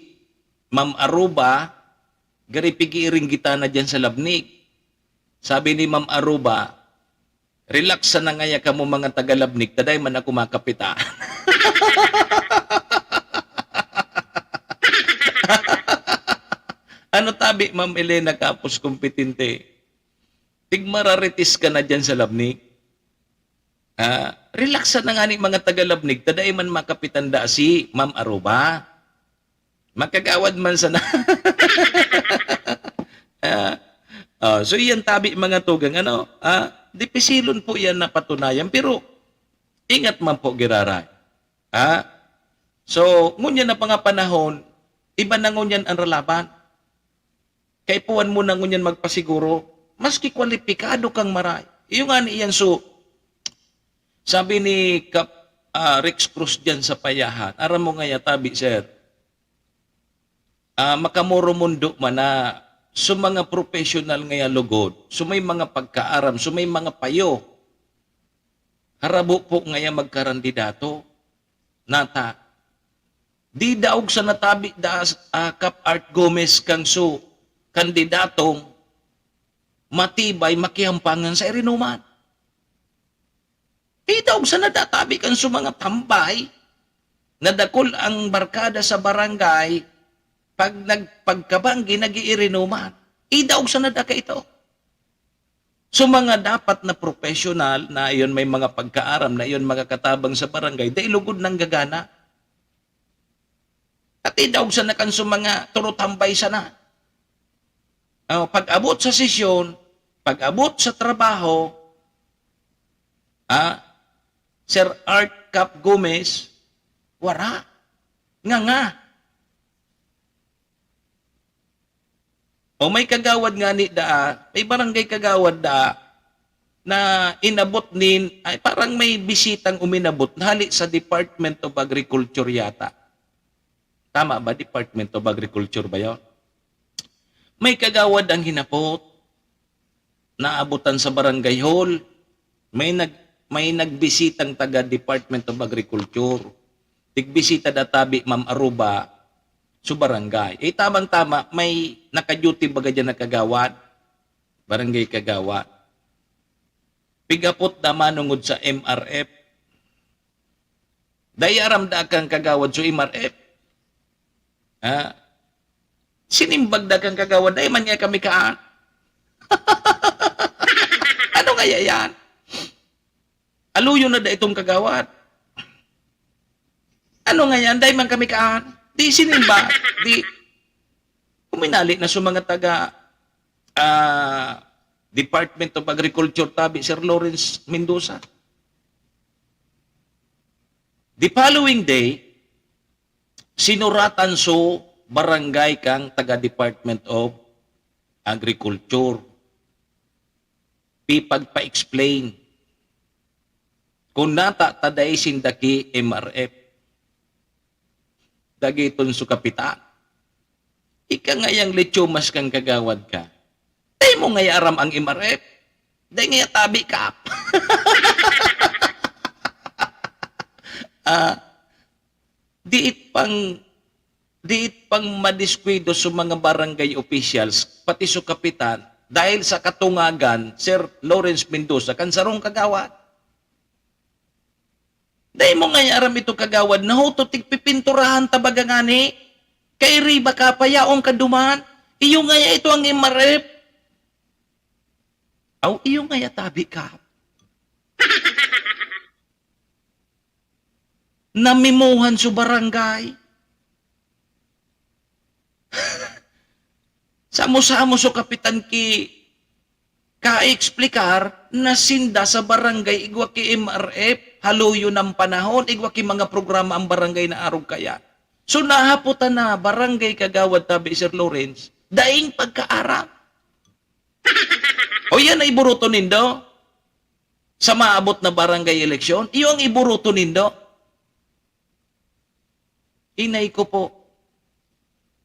Ma'am Aruba, garipigiring kita na dyan sa Labnig. Sabi ni Ma'am Aruba, relax na ngaya ka mo mga taga-Labnig, taday man ako makapita. Ano tabi, Ma'am Elena Capos, kompetente? Tigmararitis ka na dyan sa Labnig. Relax na nga ni mga taga-Labnig, taday man makapitanda si Ma'am Aruba. Makagawad man sana. So yan tabi mga tugang, dipisilon po yan na patunayan, pero ingat man po giraray. So, ngunyan na pangapanahon, iba na ngunyan ang relaban. Kaipuan mo na ngunyan magpasiguro, maski kwalipikado kang maray. Yung nga niyan, so, sabi ni Rex Cruz dyan sa payahan. Aram mo nga tabi, sir. Makamuro mundo man na so mga professional nga lugod, so may mga pagkaaram, so may mga payo. Harabo po nga magkarandidato. Nata. Di daog sa natabi da Kap Art Gomez kang so kandidatong matibay makihampangan sa irinuman. Di daog sa nadatabi kang so mga tambay nadakol ang barkada sa barangay pag nagpagkabanggi nag-iirinuman. Idaog sa nadaka ito. So mga dapat na professional na iyon may mga pagkaaram na iyon mga katabang sa barangay, dahil lugod ng gagana. At idaog sa nakanso mga turutambay sana. Pag-abot sa sesyon, pag-abot sa trabaho, Sir Art Cap Gomez, wara. Nga. O may kagawad nga ni may barangay kagawad na inabot ay parang may bisitang uminabot na hali sa Department of Agriculture yata. Tama ba? Department of Agriculture ba yun? May kagawad ang hinapot, naabutan sa barangay hall, may nagbisitang taga Department of Agriculture. Tigbisita databi Ma'am Aruba, sa barangay. Tamang-tama, may naka-duty baga dyan na kagawad. Barangay kagawad. Pigapot na manungod sa MRF. Dayaram da kang kagawad sa MRF. Sinimbag da kang kagawad, day man nga kami kaan. Ano kaya yan? Aluyo na da itong kagawad. Ano nga yan? Day man kami kaan. Di sinimba, di kuminali na sa mga taga Department of Agriculture tabi Sir Lawrence Mendoza. The following day, sinuratan so barangay kang taga Department of Agriculture. Pagpa-explain kung nata taday sindaki MRF. Dagiton su kapitan. Ika ngayang lechomas kang kagawad ka. Day mo ngay aram ang MRF. Day ngay tabi ka. Diit pang madiskwido sa mga barangay officials, pati su kapitan, dahil sa katungagan, Sir Lawrence Mendoza, kansarong kagawad. Dahil mo nga aram ito kagawad na to tigpipinturahan tabaga ngani. Kay riba ka payaong kaduman. Iyo nga ito ang MRF. Iyo nga tabi ka. Namimuhan sa barangay. Samo-samo so kapitan ki ka-explikar na sinda sa barangay igwa ki MRF. Haluyo ng panahon, igwa ki mga programa ang barangay na arog kaya. So nahaputan na barangay kagawad tabi Sir Lawrence, daing pagkaarap. O yan ay iburuto nindo sa maabot na barangay eleksyon. Iyo ang iburuto nindo. Inay ko po.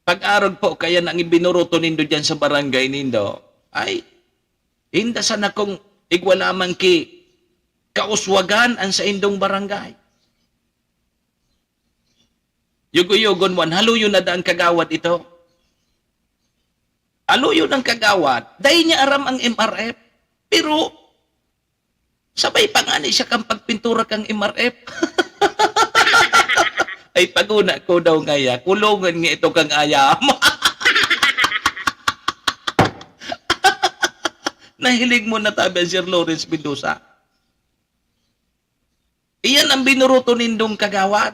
Pag-arog po, kaya nang ibinuruto nindo dyan sa barangay nindo, ay, hinda sana kong igwa lamang ki kauswagan ang sa indong barangay. Yugo-yugon wan, haluyo na daan kagawad ito. Haluyo ng kagawad, dahil niya aram ang MRF, pero sabay pa nga siya kang pagpintura kang MRF. Ay paguna ko daw ngaya, kulungan nga ito kang ayam. Nahilig mo na tabi Sir Lawrence Mendoza. Iyan ang binuruto nindong kagawad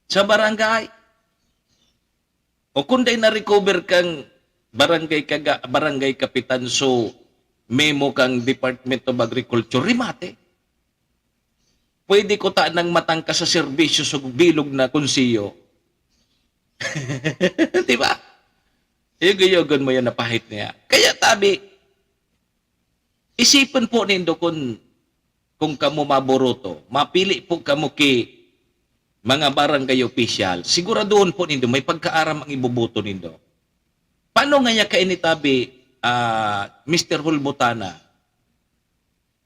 sa barangay. O kunday na-recover kang barangay kapitan so memo kang Department of Agriculture, rimate. Pwede ko ta nang matangka sa serbisyo sa bilog na konsiyo. Diba? Yugo-yugon mo yan na pahit niya. Kaya tabi, isipan po nindo kung kung kamo maboruto, mapili po kamo ki mga barangay official, siguraduhon po nindo may pagkaaram ang iboboto nindo. Paano nga niya kainitabi, Mr. Hulbutana?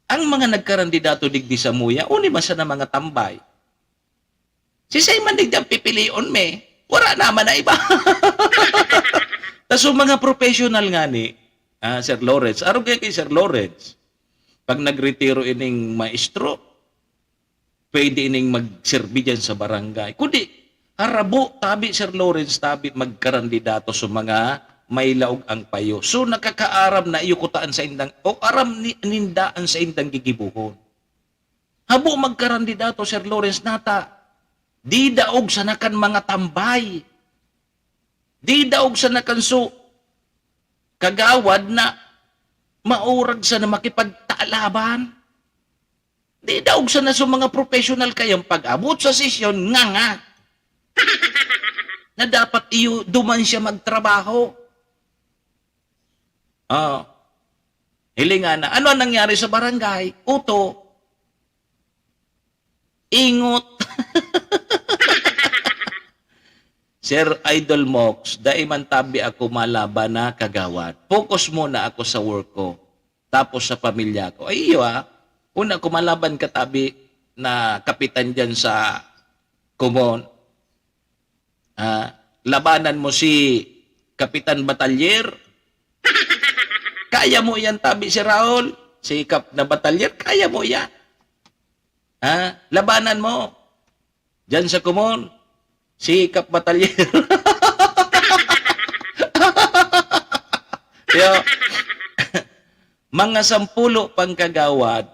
Ang mga nagkarandidato digdi sa muya, uni man sa na mga tambay. Si Simon digdi ang pipilion me, wala naman na iba. Taso mga professional nga ni, Sir Lawrence, araw kay Sir Lawrence, pag nagretiro ining maestro, pwede ining magserbi dyan sa barangay. Kundi, harabo, tabi Sir Lawrence, tabi magkarandidato sa mga may laog ang payo. So, nakakaaram na iyo kutaan sa indang, o aram nindaan sa indang gigibuhon. Habo magkarandidato, Sir Lawrence, nata, di daog sa nakan mga tambay. Di daog sa nakan so, kagawad na maurag sa na makipagtaalaban. Di daog sa na so mga professional kayang pag-abot sa sesyon, nga. Na dapat iyo duman siya magtrabaho. Hilingan na. Ano ang nangyari sa barangay? Uto. Ingot. Sir Idol Mox, daiman tabi ako malaban na kagawad. Focus muna ako sa work ko. Tapos sa pamilya ko. Ay iyo una kumalaban katabi na kapitan dyan sa Kumon. Labanan mo si Kapitan Batalyer. Kaya mo yan tabi si Raul. Si Kap na Batalyer, kaya mo yan. Labanan mo. Dyan sa Kumon. Si Kap Batalyer. Yo, mga 10 pangkagawad,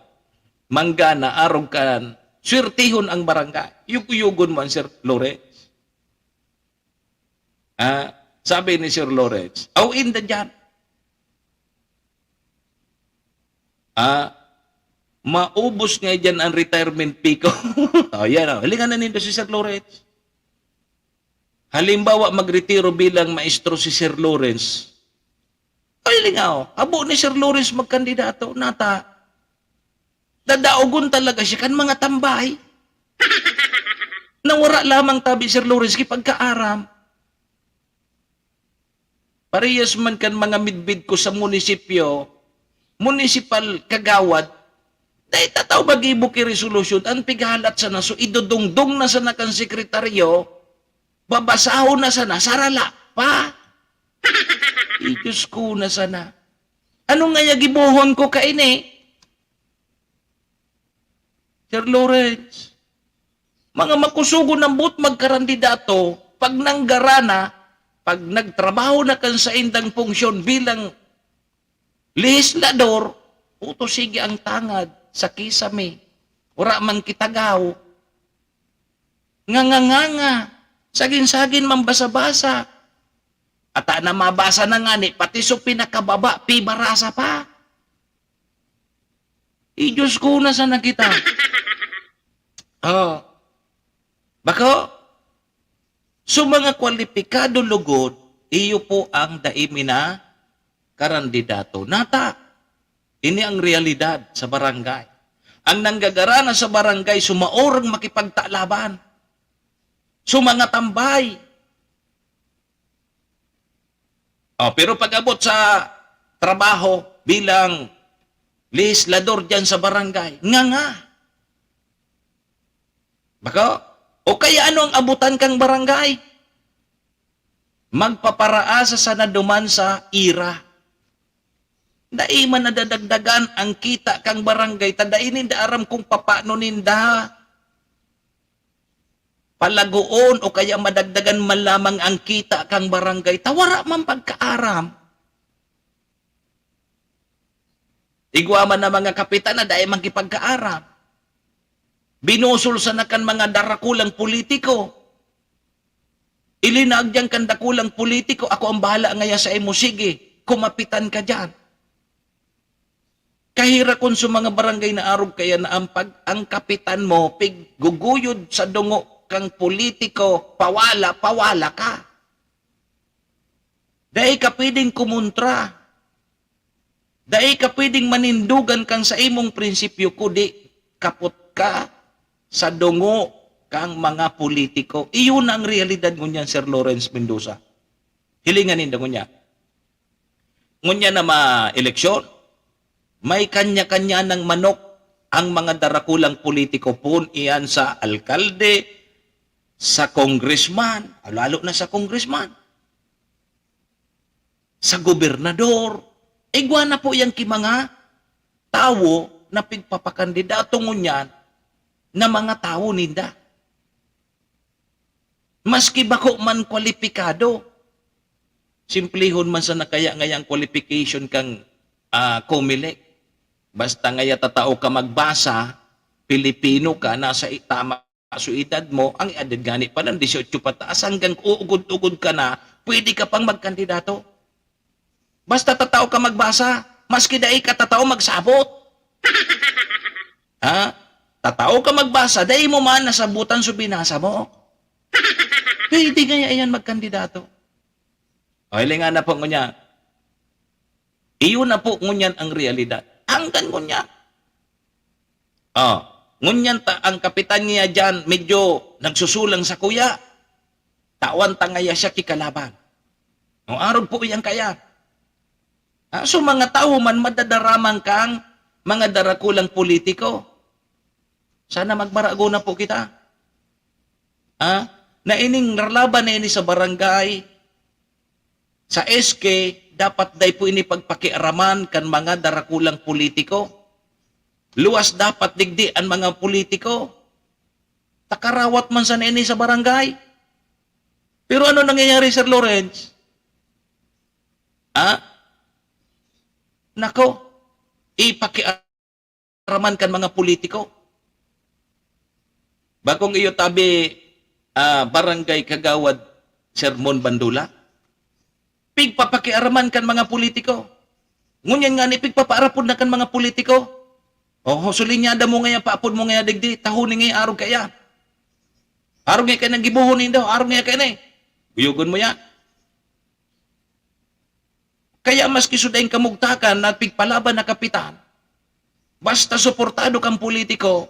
manggana, arog kan, swirtihon ang barangay. Yug-yugon mo ang Sir Lawrence. Sabi ni Sir Lawrence, awin na dyan. Maubos nga dyan ang retirement pay ko. Yan Halingan na nito si Sir Lawrence. Halimbawa, magretiro bilang maestro si Sir Lawrence. Ay, lingaw. Abo ni Sir Lawrence magkandidato. Nata. Dadaogon talaga siya kan mga tambay. Nawara lamang tabi Sir Lawrence kipagkaaram. Parehas man kan mga midbid ko sa munisipyo, municipal kagawad, dahil tataw mag-ibuki resolution, ang pighalat sa naso, idudungdong na sa nakan sekretaryo, babasaho na sana, sarala pa. Diyos ko na sana. Anong nga gibuhon ko kaini? Sir Lawrence, mga makusugo ng but magkarandidato, pag nanggarana, pag nagtrabaho na kan sa indang funksyon bilang legislador, uto sige ang tangad sa kisame. Ura man kitagaw. Nga. Sagin-sagin mambasa-basa. At na mabasa na nga ni, pati so pinakababa, pibarasa pa. Diyos ko na sana kita. Bako? So mga kwalipikado lugod, iyo po ang daimina karandidato. Nata, ini ang realidad sa barangay. Ang nanggagarana sa barangay, sumaorang makipagtaalaban. So mga tambay. Pero pag-abot sa trabaho bilang legislador dyan sa barangay, nga. Bako? O kaya ano ang abutan kang barangay? Magpaparaasa sa naduman sa ira. Daiman nadadagdagan ang kita kang barangay, tadainin da aram kung papano ninda. Palagoon o kaya madagdagan malamang ang kita kang barangay, tawara man pagkaaram. Igwaman na mga kapitan na dahil magkipagkaaram. Binusol sa nakan mga darakulang politiko. Ilinagyan kan dakulang politiko, ako ang bahala ngaya sa imo, sige, kumapitan ka dyan. Kahira kun sa mga barangay na arog kaya na ang kapitan mo, pigguguyod sa dungo kang politiko, pawala ka. Dahil ka pwedeng kumontra. Dahil ka pwedeng manindugan kang sa imong prinsipyo, kudi kapot ka sa dungo kang mga politiko. Iyon ang realidad ngunyan, Sir Lawrence Mendoza. Hilinganin na ngunya. Ngunya na ma-eleksyon, may kanya-kanya ng manok ang mga darakulang politiko po, iyan sa alkalde, sa congressman, lalo na sa congressman, sa gobernador. Igwa na po yan mga tao na pigpapakandidato ngunyan na mga tao ninda. Maski bako man kwalipikado, simplihon man sa nakaya ngayang qualification kang COMELEC. Basta ngaya tatao ka magbasa, Pilipino ka, nasa tama so edad mo, ang edad gani pa ng 18 pataas, hanggang uugod-ugod ka na, pwede ka pang magkandidato. Basta tatao ka magbasa, maski dahi ka tatao magsabot. Ha? Tatao ka magbasa, dahi mo man nasabutan so binasa mo. Pwede kaya iyan magkandidato. O, hilingan na po ngunya. Iyon na po ngunyan ang realidad. Hanggang ngunya. Ngunyan ang kapitan niya dyan, medyo nagsusulang sa kuya. Tawan tangaya siya kikalaban. O, araw po iyan kaya. So mga tao man madadaraman kang mga darakulang politiko. Sana magbarago na po kita. Na ining narlaban na ini sa barangay, sa SK, dapat day po ini pagpakiaraman kan mga darakulang politiko. Luwas dapat digdi ang mga politiko. Takarawat man sa ini sa barangay. Pero ano nangyayari, Sir Lawrence? Nako, ipakiaraman kan mga politiko. Bakong iyo tabi barangay Kagawad Sermon Bandula, pigpapakiaraman kan mga politiko. Ngunyan nga ni pigpapaarapod na kan mga politiko. Sulinyada mo ngaya, paapod mo ngaya digdi, tahunin ngaya araw kaya. Araw ngaya kaya nang gibuhunin daw, araw ngaya kaya na eh. Guyugon mo yan. Kaya maski sudaing kamugtakan na pigpalaban na kapitan, basta suportado kang politiko,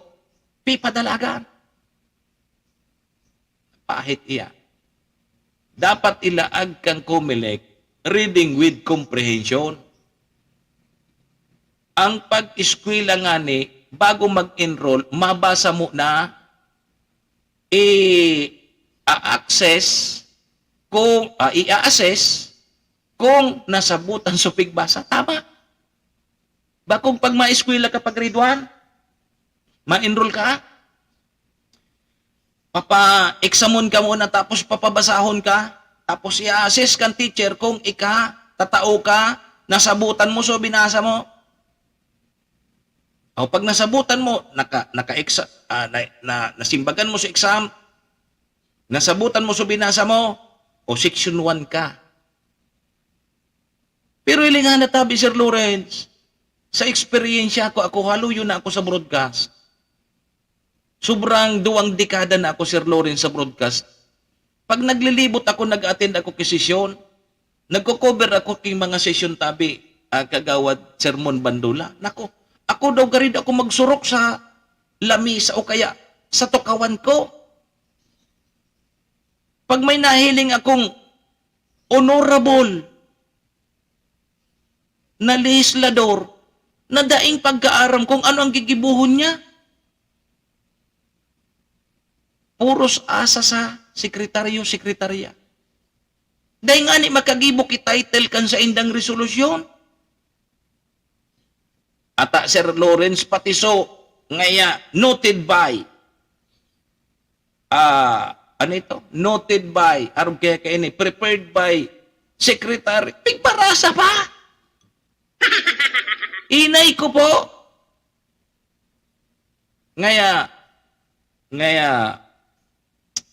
pipadalagan. Pahit iya. Dapat ilaag kang COMELEC, reading with comprehension. Ang pag-eskwela nga ni, bago mag-enroll, mabasa mo na, i-access, i-assess, kung nasabutan sa pigbasa. Tama. Bakong pag ma-eskwela ka pag grade 1, ma-enroll ka, papa-examon ka muna, tapos papabasahon ka, tapos i-assess kang teacher kung tatao ka, nasabutan mo so binasa mo. O pag nasabutan mo, nasimbagan mo sa exam, nasabutan mo so binasa mo, o section 1 ka. Pero ilingan na tabi, Sir Lawrence, sa experiensya ko, ako haluyo na ako sa broadcast. Sobrang 2 dekada na ako, Sir Lawrence, sa broadcast. Pag naglilibot ako, nag-attend ako kisesyon, nagko-cover ako king mga session tabi, Kagawad Sermon Bandula. Nako, ako daw garid ako magsurok sa lamisa o kaya sa tukawan ko. Pag may nahiling akong honorable na legislador, na daing pagkaaram kung ano ang gigibuhon niya, puros asa sa sekretarya. Dahil nga ni makagibok i-title kan sa indang resolusyon. Ata, Sir Lawrence, pati so, ngaya, noted by, noted by, arong kaya kaini, prepared by, secretary, pigbarasa pa! Inay ko po! Ngaya,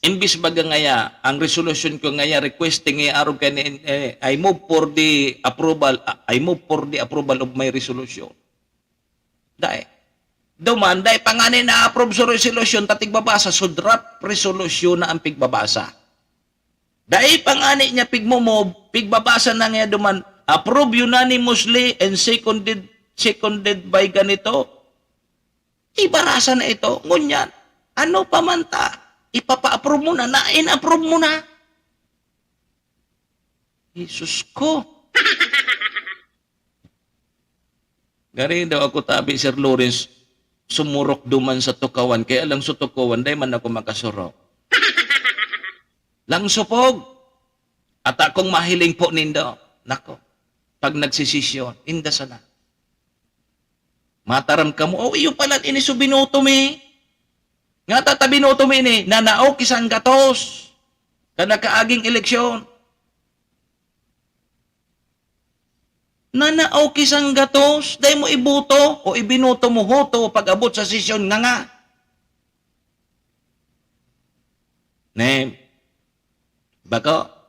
imbis baga ngaya, ang resolution ko ngaya requesting ngaya araw kani I move for the approval of my resolution. Dai. Duman dai panganin na approve sa resolution tatig babasa so draft resolution na ang pigbabasa. Dai pangani niya pigbabasa na ngaya duman approve unanimously and seconded by ganito. Ibarasa na ito. Ngunyan, ano pa man ta, ipapa-approve mo na, in-approve mo na. Jesus ko. Gari daw ako tabi, Sir Lawrence, sumurok duman sa tukawan, kaya lang sa tukawan, day man ako makasurok. Lang supog. At akong mahiling po nindo. Nako, pag nagsisisyon, inda sana. Mataram ka mo, iyo pala iniso binuto mi. Nga tata binuto mi ni, nanao kisang gatos. Kanakaaging eleksyon. Nanao kisang gatos, dahil mo ibuto o ibinuto mo hoto pag abot sa sesyon nga. Name. Bako.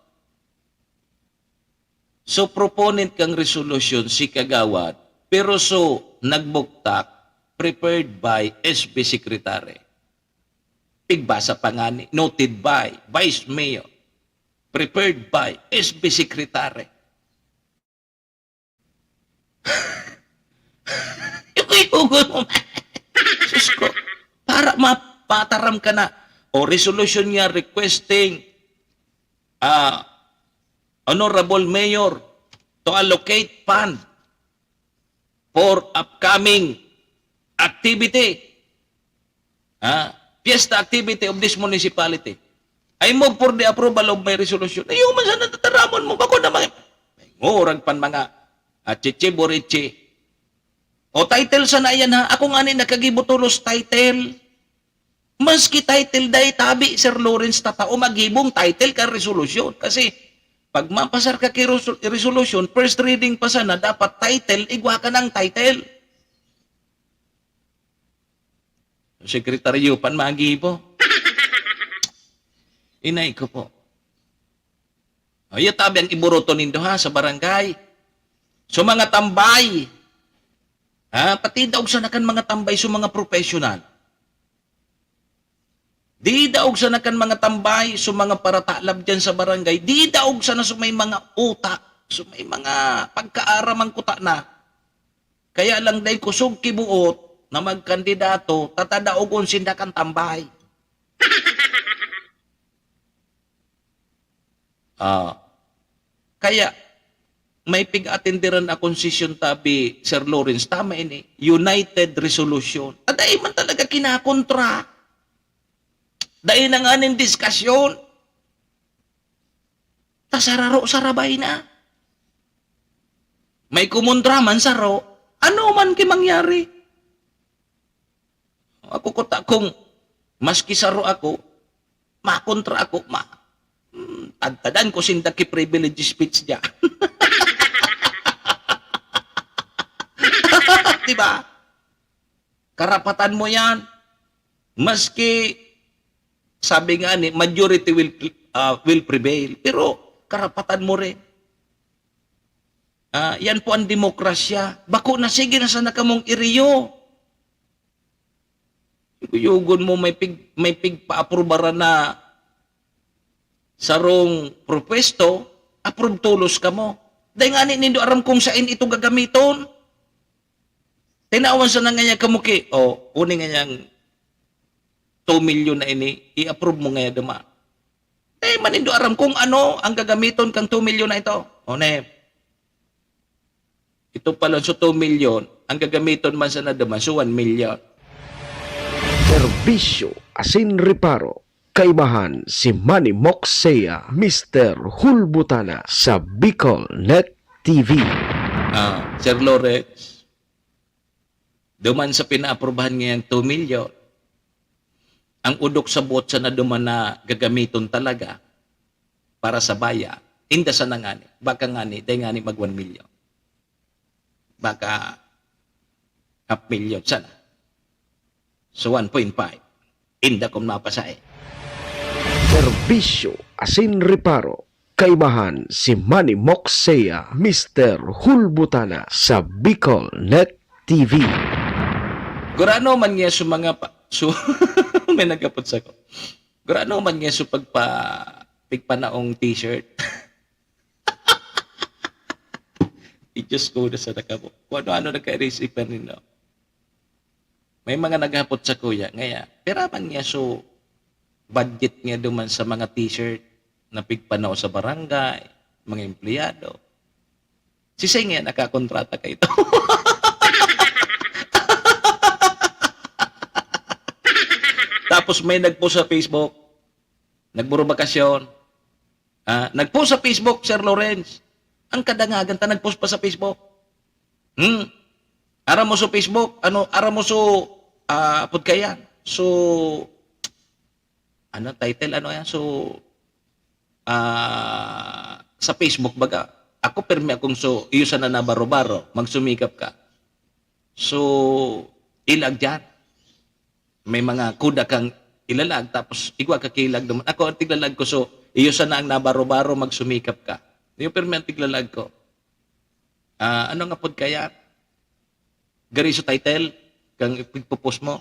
So, proponent kang resolution si Kagawad, pero so, nagbuktak, prepared by SB Secretary. Pigbasa pa nga ni, noted by Vice Mayor, prepared by SB Secretary. Yung mo, sus ko, para mapataram ka na, o resolution niya requesting Honorable Mayor to allocate fund for upcoming activity, fiesta activity of this municipality. I move for the approval of my resolution. Ayaw man sana tataramon mo. Bako naman. Ngurag pan mga chichiborichi. O title sana yan ha. Ako nga ni nakagibutulos title. Maski title day tabi, Sir Lawrence, tatao magibong title ka resolution. Kasi pag mapasar ka ki resolution, first reading pa sana, dapat title, igwa ka ng title. Sekretaryo, pan magibo. Inay ko po. Ay, tabi ang iburoto nindo ha, sa barangay. So mga tambay, pati daog sana kan mga tambay sa mga professional. Di daog sana kan mga tambay sa mga paratalab dyan sa barangay. Di daog sana sa may mga utak, sa may mga pagkaaramang kuta na. Kaya lang dahil kusog kibuot na magkandidato, tatadaogon sindakan tambay. Kaya may pig-atenderan akong session tabi, Sir Lawrence, tama ini, United Resolution. Aday man talaga kinakontra. Dahil na nga ng diskasyon. Tasararo sarabay na. May kumontra man saro, ano man kimangyari. Ako kuta kung maski saro ako, makontra ako, tagtadan ko sindaki privilege speech niya. Diba? Karapatan mo yan. Maski sabi nga ni, majority will prevail. Pero karapatan mo rin. Yan po ang demokrasya. Bako na sige na sana ka mong iriyo. Yugon mo may pigpa-aprobara na sarong propesto, approve tulos ka mo. Dahil nga nindo aram kung saan ito gagamiton. Tinawan sa nga niya kamuki, kunin nga niyang 2 million na ini, i-approve mo ngayon dama. Manindo aram kung ano ang gagamiton kang 2 million na ito. Ito pala so 2 million, ang gagamiton man sa nadama, so 1 million. Serbisyo asin reparo. Kaibahan si Manny Moxea, Mr. Hulbutana sa Bicol Net TV. Sir Lawrence, duman sa pina-aprobahan ngayang 2 million, ang udok sa bot sa naduman na gagamiton talaga para sa baya, inda sa nangani, baka ngani, dahil ngani mag 1 million. Baka 500,000 sana. So 1.5. Inda kung mapasay. Serbisyo asin reparo. Kaibahan si Manny Moxea, Mr. Hulbutana sa Bicol Net TV. Gurano man niya sa mga may nagkapot sa ko. Gurano man niya sa pigpanaong t-shirt. I-just go na sa nakabo. Kung ano-ano nagka-receive pa rin. May mga naghapot sa kuya, ngaya, peraman niya so, budget niya duman sa mga t-shirt na pigpanaw sa barangay, mga empleyado. Si Seng nga nakakontrata kay ito. Tapos may nagpost sa Facebook, nagburo bakasyon. Nagpost sa Facebook, Sir Lawrence. Ang kadangagan ta nagpost pa sa Facebook. Ara mo sa Facebook, ara mo so kaya. So title yan? So sa Facebook baga. Ako permi akong so iyo sa nanabaro-baro, magsumikap ka. So ilag diyan. May mga kuda kang ilalag tapos igwa ka kilag naman. Ako ang tiglalag ko so iyo sa na ang nabaro-baro magsumikap ka. Iyo permi ang tiglalag ko. Ano nga pod kaya? Gari so title kang ipagpo-post mo.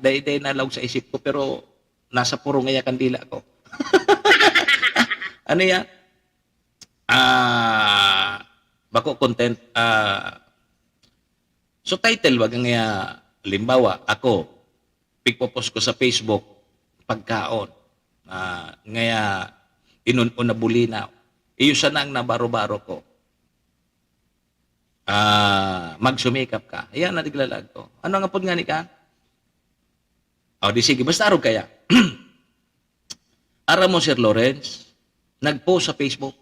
Day na laog sa isip ko pero nasa puro ngaya kandila ko. Ano yan? Bako content. So title wag nga limbawa ako pigpo-post ko sa Facebook pagkaon. Ngaya inun-un na bulinaw. Iyo sa nang nabaro-baro ko. Magsumikap ka. Ayan, natiglalag ko. Ano nga po nga ni ka? Di sige, basta araw kaya. Ara mo, Sir Lawrence, nag-post sa Facebook.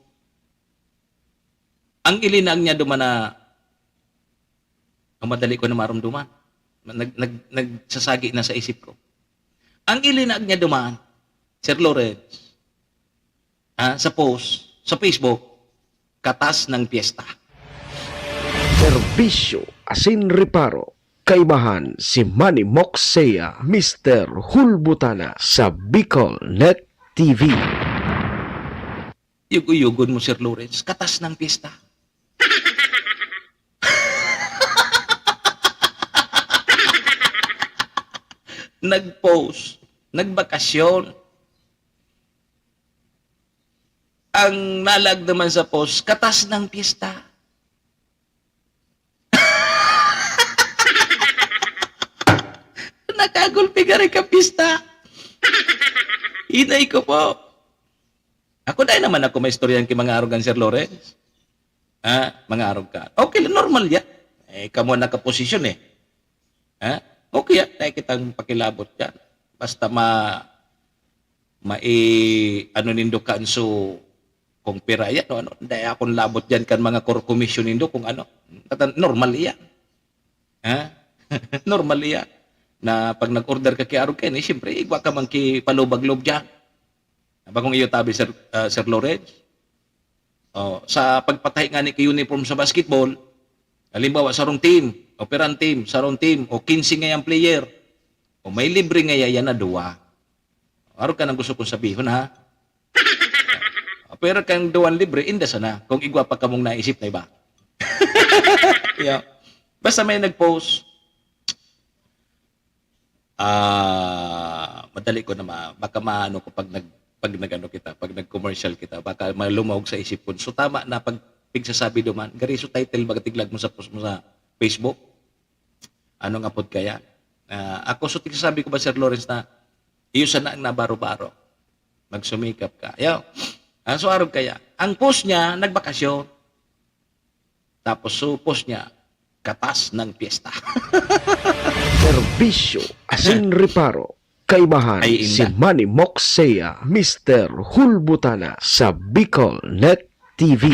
Ang ilinang niya duman na ang madali ko na marumduman. Nagsasagi na sa isip ko. Ang ilinag niya duman, Sir Lawrence, sa post, sa Facebook, katas ng piyesta. Serbisyo asin reparo. Kaibahan si Manny Moxea, Mr. Hulbutana sa Bicol Net TV. Yugo-yugon mo, Sir Lawrence, katas ng piyesta. Nag-post, nagbakasyon. Ang nalag naman sa post, katas ng piyesta. Nakagulpi ka rin ka pista. Inay ko po. Ako dahil naman ako may istoryan kay mga arogan, Sir Lawrence. Mga arogan. Okay, normal yan. Kamo nakaposisyon eh. Okay yan. Dahil kitang pakilabot yan. Basta nindukan so kung pira yan. Dahil akong labot yan kan mga core commission nindo kung ano. Normal yan. Normal yan. Na pag nag-order ka kay Aruken, siyempre, igwa ka man ki palubag-lob dyan. Bagong iyo tabi, Sir Lawrence. Sa pagpatay nga ni uniform sa basketball, halimbawa, sarong team, operan team, sarong team, o 15 ngayang player, o may libre ngaya yan na duwa. Aruken ang gusto kong sabihin, ha? Pero kang duwan libre, inda sana, kung igwa pa ka mong naisip na iba. Yeah. Basta may nag-post, madali ko na baka maano ko pag nag-commercial kita, baka malumawag sa isip ko. So tama na pag pigsasabi duman, gari so title baga tiglag mo sa post mo sa Facebook. Ano nga pod kaya? Ako so tigsasabi ko ba, Sir Lawrence, na iyo sana ang nabaro-baro. Magsumikap ka. Yo. So araw kaya, ang post niya nagbakasyon. Tapos so post niya katas ng piyesta. Serbisyo asin reparo. Kaibahan si Manny Moxea, Mr. Hulbutana sa Bicol Net TV.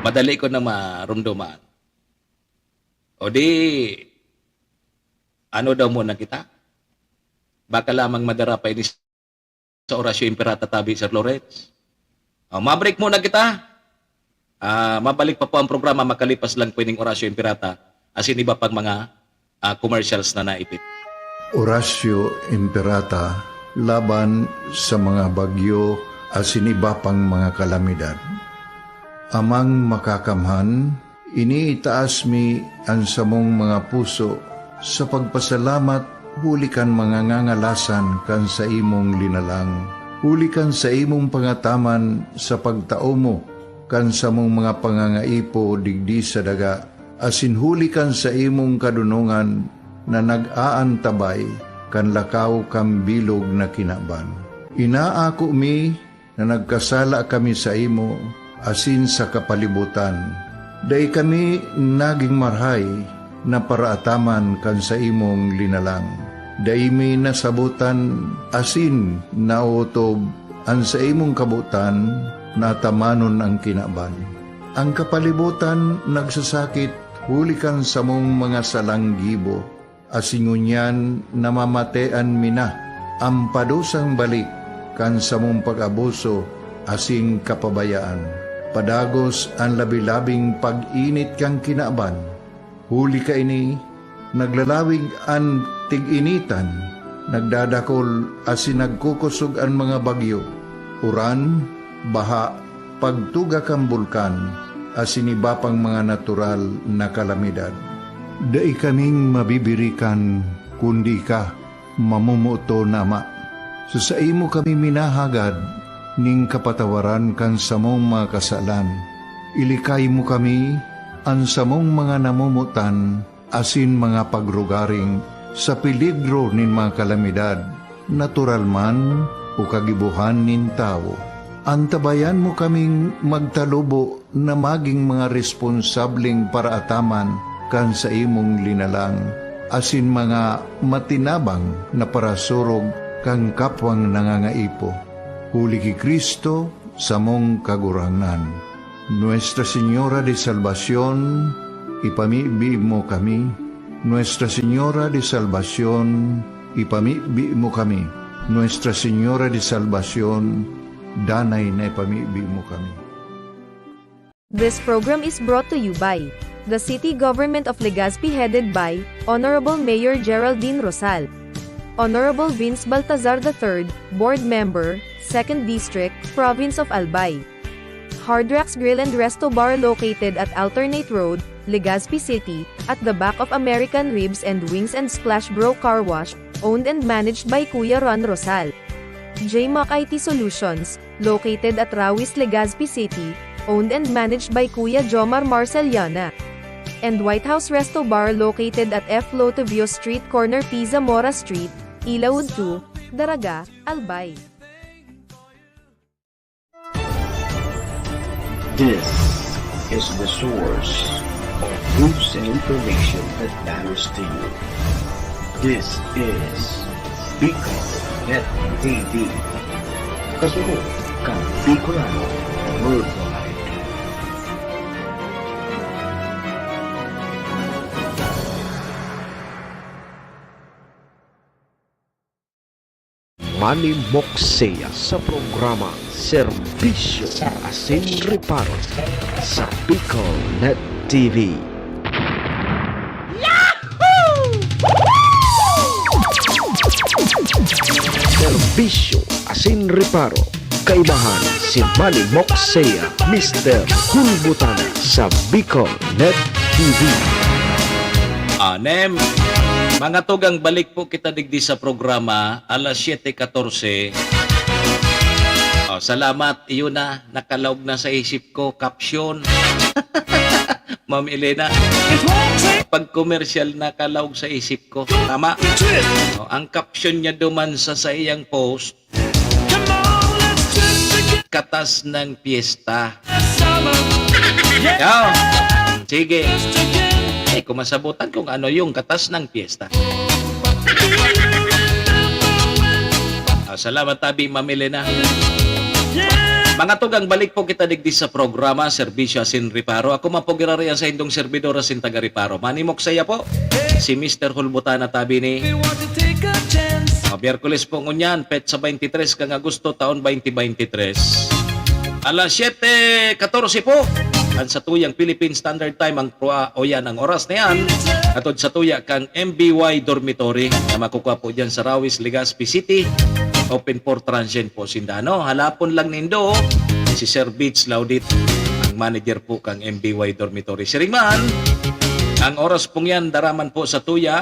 Madali ko na marumduman. O di, ano daw muna kita? Baka lamang madarapay ni sa orasyon imperata tabi, Sir Lawrence. Mabreak muna kita. Mabalik pa po ang programa makalipas lang pwedeng orasyon imperata asin iba pang mga commercials na naipit. Orasyo Imperata laban sa mga bagyo asin iba pang mga kalamidad. Amang makakamhan, iniitaas mi ang samong mga puso sa pagpasalamat huli kan mga ngangalasan kan sa imong linalang. Huli kan sa imong pangataman sa pagtao mo kan sa mong mga pangangaipo digdi sa daga asin huli kan sa imong kadunungan na nag-aantabay kan lakaw kam bilog na kinaban. Inaako mi na nagkasala kami sa imo asin sa kapalibutan. Day kami naging marhay na paraataman kan sa imong linalang. Day mi nasabutan asin nautob an sa imong kabutan na tamanon ang kinaban. Ang kapalibutan nagsasakit hulikan sa mong mga salanggibo, asingunyan namamatean mina, ang padusang balik kan sa mong pag-abuso, asing kapabayaan. Padagos ang labi-labing pag-init kang kinaban, huli ka ini, naglalawig ang tig-initan, nagdadakol asin nagkukusog ang mga bagyo, uran, baha, pagtuga kang bulkan, asin iba pang mga natural na kalamidad. Dai kaming mabibirikan, kundi ka, mamumuto nama. Sa imo kami minahagad, ning kapatawaran kan sa mong mga kasalan. Ilikay mo kami, ang sa mong mga namumutan, asin mga pagrugaring, sa peligro nin mga kalamidad, natural man o kagibuhan nin tao. Antabayan mo kaming magtalubo na maging mga responsableng paraataman kan sa imong linalang, asin mga matinabang na parasurog kang kapwang nangangaipo. Huli ki Kristo sa mong kagurangan. Nuestra Señora de Salvación, ipamibi mo kami. Nuestra Señora de Salvación, ipamibi mo kami. Nuestra Señora de Salvación, danay na ipamibi mo kami. This program is brought to you by the City Government of Legazpi headed by Honorable Mayor Geraldine Rosal, Honorable Vince Baltazar III, Board Member, 2nd District, Province of Albay. Hard Rocks Grill and Resto Bar located at Alternate Road, Legazpi City, at the back of American Ribs and Wings and Splash Bro Car Wash, owned and managed by Kuya Ron Rosal. JMAC IT Solutions, located at Rawis, Legazpi City, owned and managed by Kuya Jomar Marceliana. And White House Resto Bar located at F. Lotavio Street Corner Pisa Mora Street, Ilaud 2, Daraga, Albay. This is the source of news and information that matters to you. This is Bicol Net TV. Kasunod kang Bicolano Worldwide. Manny Moxea sa programa Serbisyo Asin Reparo sa Bicol Net TV. Serbisyo Asin Reparo. Kaibahan si Manny Moxea, Mr. Hulbutana sa Bicol Net TV. Anem, mga tugang balik po kita digdi sa programa alas 7:14. Salamat, iyon na, nakalaog na sa isip ko, caption. Ma'am Elena, pag commercial nakalaog sa isip ko, tama? Ang caption niya duman sa iyang post, katas ng piyesta. Yo, sige. Kumasabutan kung ano yung katas ng piyesta. Salamat tabi, Ma'am Elena. Mga tugang balik po kita digdi sa programa Serbisyo Asin Reparo. Ako mapogirariyan sa indong servidor asin taga Reparo. Manny Moxea po, si Mr. Hulbutana tabi ni Biyerkules po ngunyan, pet sa 23 kang Agosto taon 2023. Alas 7:14 po. Ang sa tuyang Philippine Standard Time ang o yan ang oras na yan. Atod sa tuya kang MBY Dormitory na makukuha po dyan sa Rawis, Legazpi City. Open for transient po sindano. Halapon lang nindo si Sir Beach Laudit, ang manager po kang MBY Dormitory. Siringman, ang oras pong yan daraman po sa tuya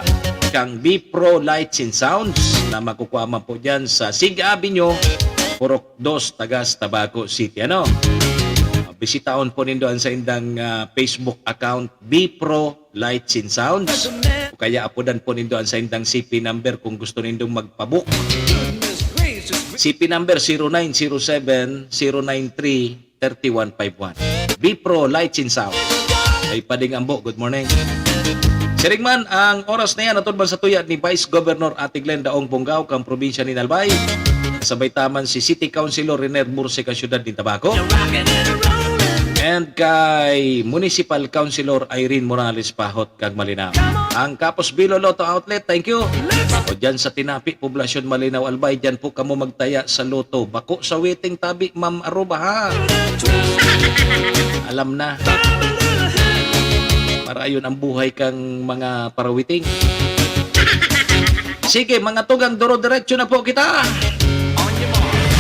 kang B-Pro Lights and Sounds na makukuha man po dyan sa Sig Avenue, Purok 2, Tagas, Tabaco City. Ano? bisitaon po nindo ang sa indang Facebook account Bipro Lights and Sounds. O kaya apodan po nindo ang sa indang CP number kung gusto nindong magpabook. CP number 0907-093-3151. Bipro Lights and Sounds. Ay Pading Ambo, good morning. Sirigman, ang oras na yan natudman sa tuyad ni Vice Governor Ate Glenda Ong Bonggao kang probinsya ni Albay. Sabay taman si City Councilor Riner Murse ka syudad ni Tabaco. And kay Municipal Councilor Irene Morales Pahot kag Malinaw. Ang Kapos Bilo Lotto Outlet, thank you. O dyan sa Tinapi, Poblasyon Malinaw Albay, dyan po kamo magtaya sa loto. Bako sa waiting tabi, Ma'am Aruba ha. Alam na. Para ayon ang buhay kang mga parawiting. Sige, mga tugang duro-diretso na po kita.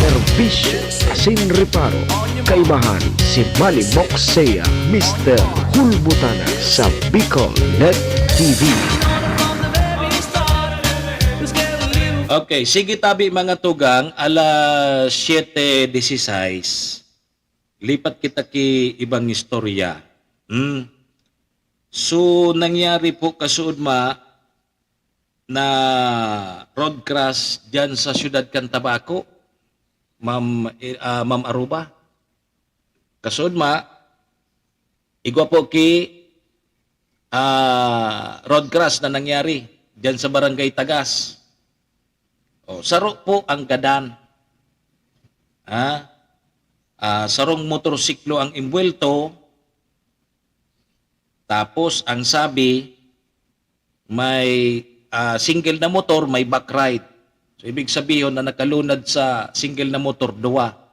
Serbisyo asin reparo. Kaibahan si Manny Moxea, Mr. Hulbutana sa Bicol Net TV. Okay, sige tabi mga tugang, alas 7:16. Lipat kita ki ibang istorya. So, nangyari po kasuudma na road crash dyan sa siyudad Cantabaco, Ma'am Aruba. Kasuudma, igwa po ki road crash na nangyari dyan sa Barangay Tagas. Saro po ang gadan. Sarong motorsiklo ang imbuelto. Tapos ang sabi, may single na motor, may back ride. So ibig sabihin na nakalunad sa single na motor, dua.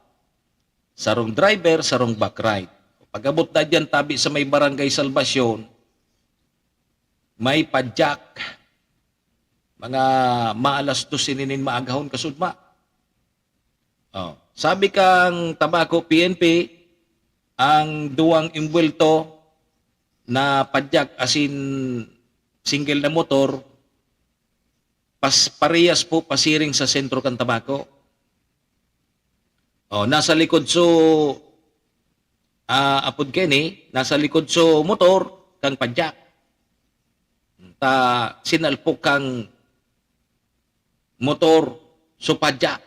Sarong driver, sarong back ride. Pag-abot na dyan, tabi sa may Barangay Salvacion, may padyak. Mga maalas 2 sininin maagahon kasudma. Sabi kang Tabaco PNP, ang duwang imbuelto na padyak asin single na motor, parehas po pasiring sa sentro kang Tabaco. Nasa likod so apod kini, nasa likod so motor kang padyak. Ta sinalpok kang motor so padyak.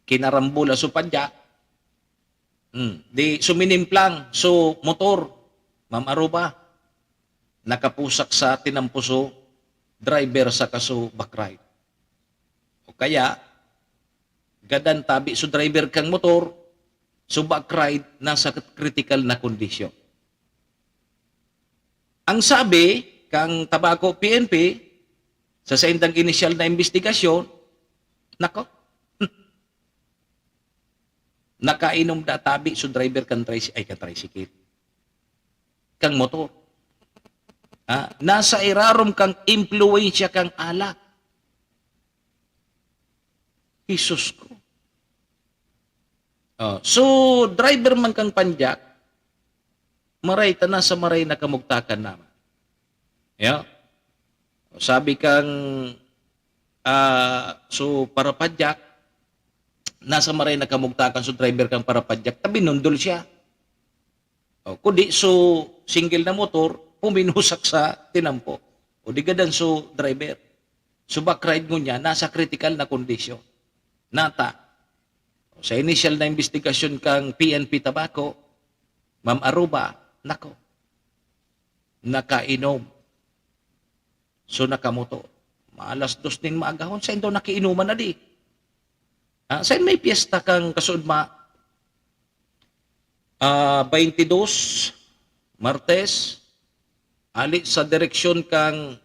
Kinarambula so padyak. Di suminimplang so motor, Ma'am Aruba. Nakapusak sa tinampuso driver sa kaso back ride. O kaya gadan tabi so driver kang motor, so back ride nasa critical na kondisyon. Ang sabi kang Tabaco PNP sa saindang initial na investigasyon, nako, nakainom da tabi so driver kang tricycle, kang motor. Nasa irarom kang impluensya kang alak. Jesus ko. So, driver man kang panjak, maray ta na sa maray na kamugtakan naman. Yeah. Sabi kang, so para padyak, nasa maray na kamugtakan, so driver kang para padyak, tabi nundol siya. Kundi, so single na motor, puminusak sa tinampo. O di gadan so driver. So back ride mo niya, nasa critical na kondisyon. Nata. Sa initial na investigasyon kang PNP Tabaco, Ma'am Aruba, nako, nakainom. So nakamoto. Maalas 2 ning maagahon, sa indo nakiinuman na di. Sa may piyesta kang kasudma, 22, Martes, ali sa direksyon kang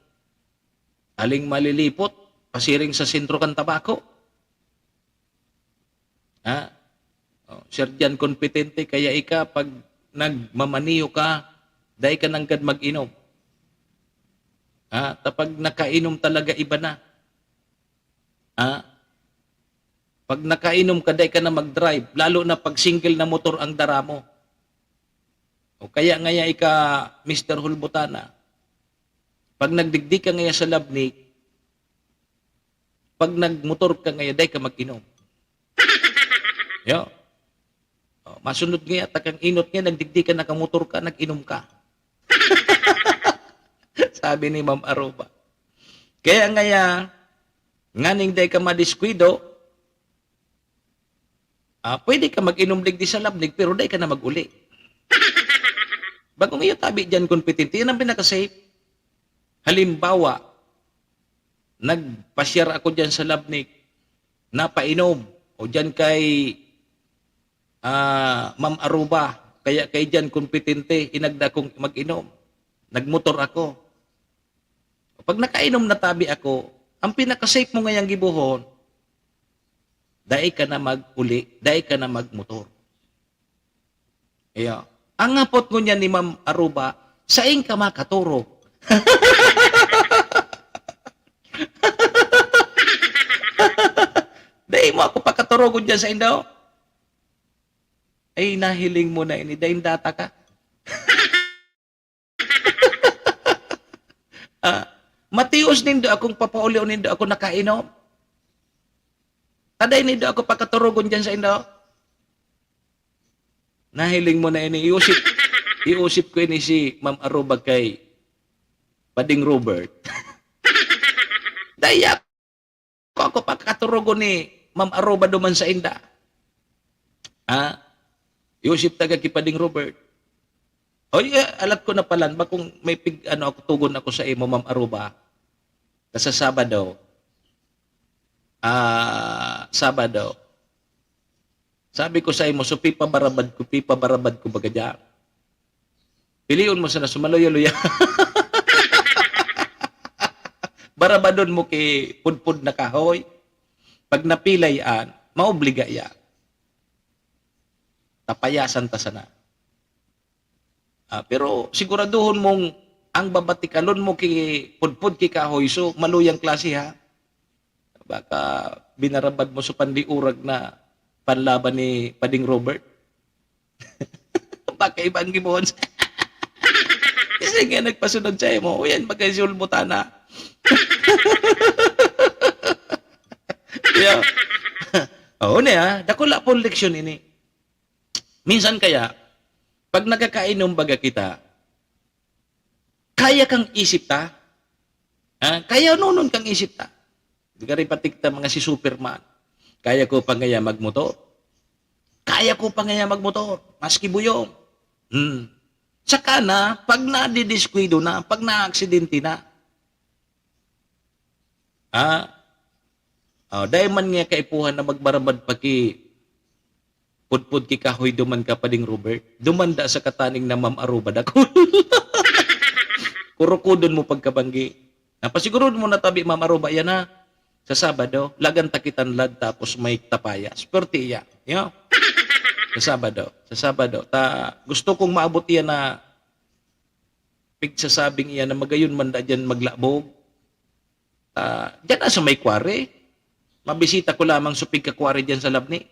aling malilipot, pasiring sa sentro kang Tabaco. Serdian kompetente, kaya ika pag nagmamaniyo ka, dahil ka nanggad mag-inom. Tapag nakainom talaga iba na. Pag nakainom ka, dahil ka na mag-drive, lalo na pag single na motor ang dara mo. O kaya ngaya ika, Mr. Hulbutana, pag nagdigdi ka ngaya sa labnik, pag nagmotor ka ngaya, dahil ka mag-inom. Yo. Masunod nga, takang inot nga, nagdigdi ka, nakamotor ka, nag-inom ka. Sabi ni Ma'am Aruba. Kaya nganing day ka madiskwido, pwede ka mag-inom digdi sa labnig, pero day ka na mag-uli. Bagong iyo tabi dyan, kompetente, yan ang pinaka-safe. Halimbawa, nagpasyar ako dyan sa labnig, napainom, o dyan kay Ma'am Aruba, kaya kay dyan kompetente, inagda kong mag-inom. Nagmotor ako. Pag nakainom na tabi ako, ang pinaka-safe mo ngayang gibuhon, dai ka na mag-uli, dai ka na magmotor. Kaya, ang ngapot ko niya ni Ma'am Aruba, saing ka makaturo. Dai mo ako pakaturo ko dyan sa indaw. Ay, nahiling mo na ini, dahil data ka. Matios nindo akong papaulio nindo ako nakainom. Taday nindo ako pakaturugon dyan sa indo. Nahiling mo na ini, iusip ko ini si Ma'am Aruba kay Pading Robert. Daya ko ako pakaturugon ni Ma'am Aruba duman sa inda. Iusip taga kay Pading Robert. Alat ko na palan ba kung may ako tugon ako sa imo Ma'am Aruba. Sa Sabado. Sabado. Sabi ko sa imo, so pipa barabad ko baga dyan. Piliun mo sana sumaloy-loya. Barabadon mo kay pudpud na kahoy. Pag napilay yan, maobliga yan. Tapayasan ta sana. Pero siguraduhon mong ang babatikalon mo kay pudpud kay kahoy, so maluyang klase ha. Baka binarabad mo sa pandiurag na panlaban ni Pading Robert. Baka ibang gibuhon. Kasi nga nagpasunod siya mo, o yan, magkasulbutan na. Yeah. Oo na dakula po leksyon ini. Minsan kaya, pag nagkakainom baga kita, kaya kang isip ta? Kaya nonon kang isip ta? Di ka rin patikta mga si Superman. Kaya ko pa ngaya magmotor. Kaya ko pa ngaya magmotor. Maski buyong. Saka na, pag nadidiskwido na, pag na-aksidente na. Dahil man nga kaipuhan na magbarabad pa ki pudpud ki kahoy duman ka Pading Robert. Dumanda sa kataning na Ma'am Aruba dako. Kurukudon mo pagkabanggi. Napasigurodon mo na tabi Ma'am Aruba yan ha. Sa Sabado, lagan takitan lad tapos may tapayas. Perti iya. Yeah. Sa Sabado. Gusto kong maabot yan na pigsasabing iyan na magayon man da dyan maglabog. Dyan na sa may kware. Mabisita ko lamang sa pigkakware dyan sa labni.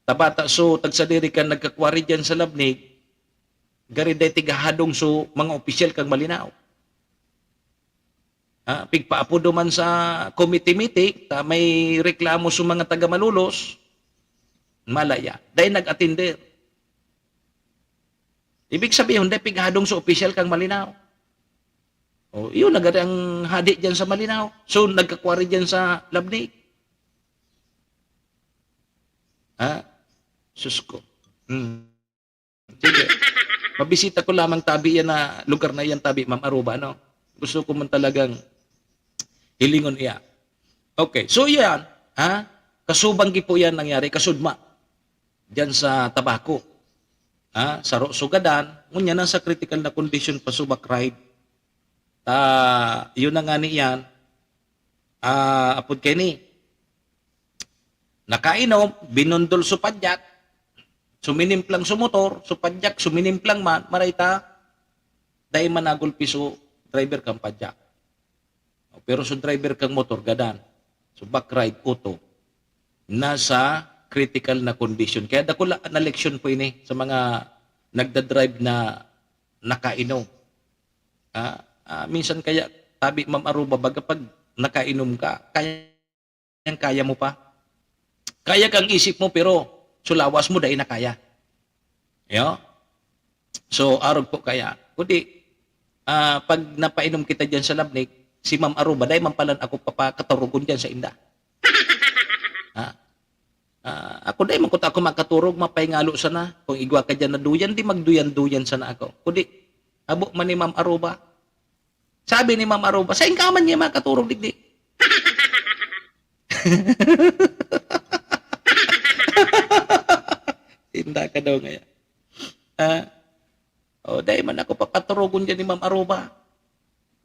Tabata so, tagsadiri ka nagkakware dyan sa labni, gariday tigahadong so mga opisyal kang malinaw. Pigpaapudo man sa committee-meeting, may reklamo sa mga taga-malulos, malaya. Dahil nag-atinder. Ibig sabihin, dahil pighadong sa opisyal kang malinaw. Iyon, nagari ang hadi dyan sa malinaw. So, nagkakwari dyan sa labnig. Sus ko. Sige. Mabisita ko lamang tabi yan na lugar na yan tabi, Ma'am Aruba, no? Gusto ko man talagang hilingon iya. Okay, so yan, kasubanggi po yan nangyari, kasudma. Diyan sa tabako. Sa sugadan, ngunya na sa critical na condition pa subak ride. Yun na nga niyan, apod kay ni. Nakainom, binundol supadyak, suminimplang sumotor, supadyak, suminimplang man, marayta, dahil managol piso, driver kang padyak. Pero sa driver kang motor, gadan. So back ride, auto. Nasa critical na condition. Kaya dako na leksyon po ini sa mga nagdadrive na nakainom. Minsan kaya, tabi Ma'am Aruba, baga pag nakainom ka, kaya mo pa. Kaya kang isip mo, pero Sulawas mo dahil na kaya. Yo? So, arog po kaya. Kundi, pag napainom kita dyan sa labnig, si Ma'am Aruba, dahil mampalan ako papakaturugon dyan sa inda. Ako dahil makot ako makaturog, mapahingalo sana. Kung igwa ka dyan na duyan, di magduyan-duyan sana ako. Kundi, abo man ni Ma'am Aruba. Sabi ni Ma'am Aruba, sa ingkaman niya makaturog digdi. Tinda ka daw ngayon. Dahil man ako papaturugon dyan ni Ma'am Aruba.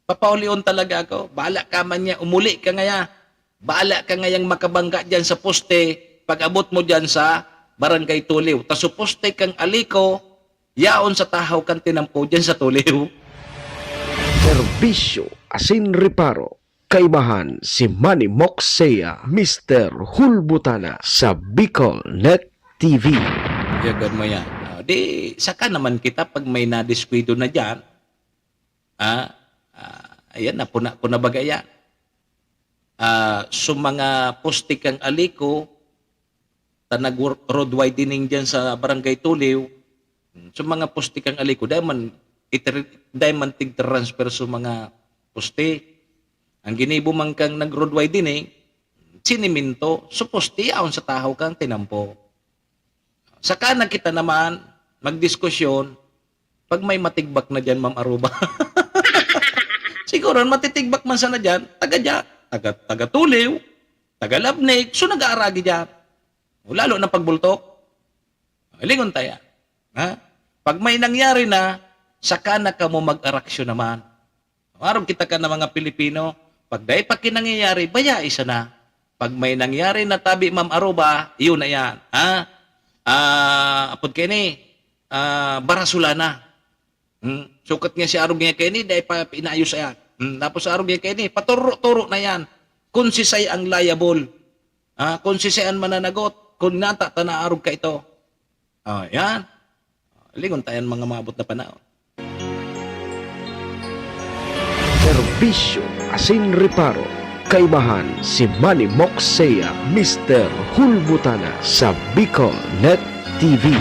Papaulion talaga ako. Bahala ka man niya, umuli ka ngaya. Bahala ka ngayang makabangga dyan sa poste pag abot mo dyan sa Barangay Tuliw. Tas poste kang aliko, yaon sa tahaw kang tinampo dyan sa Tuliw. Serbisyo asin reparo. Kaibahan si Manny Moxea, Mr. Hulbutana sa Bicol Net TV. Yagan mo yan. Di, saka naman kita pag may nadiskwido na dyan, ayan, napuna ko na bagaya. So mga poste kang aliko, tanag road widening dyan sa Barangay Tuliw, so mga poste kang aliko, dahil man tig-transfer so mga poste. Ang ginibo man kang nag-road widening, siniminto, so poste yaon sa tahaw kang tinampo. Saka na kita naman magdiskusyon pag may matigbak na dyan, Ma'am Aruba. Siguro, matitigbak man sana dyan, taga Tuliw, taga Labnig, so nag-aaragi dyan. Lalo na pagbultok. Lingon tayo. Pag may nangyari na, saka na ka mo mag-araksyon naman. Araw kita ka na mga Pilipino, pag dahil pa kinangyayari, baya isa na. Pag may nangyari na tabi, Ma'am Aruba, yun na yan. Apod kayo ni, barasula na. Sukat nga si arog nga kayo ni, dahil pa inaayos yan. Tapos arog nga kayo ni, paturo-turo na yan. Kung sisay ang liable. Kung sisay ang mananagot, kung nata, tanaarog ka ito. Yan. Lingon tayo mga maabot na panahon. Serbisyo asin reparo. Kaibahan si Manny Moxea, Mr. Hulbutana sa Bicol Net TV.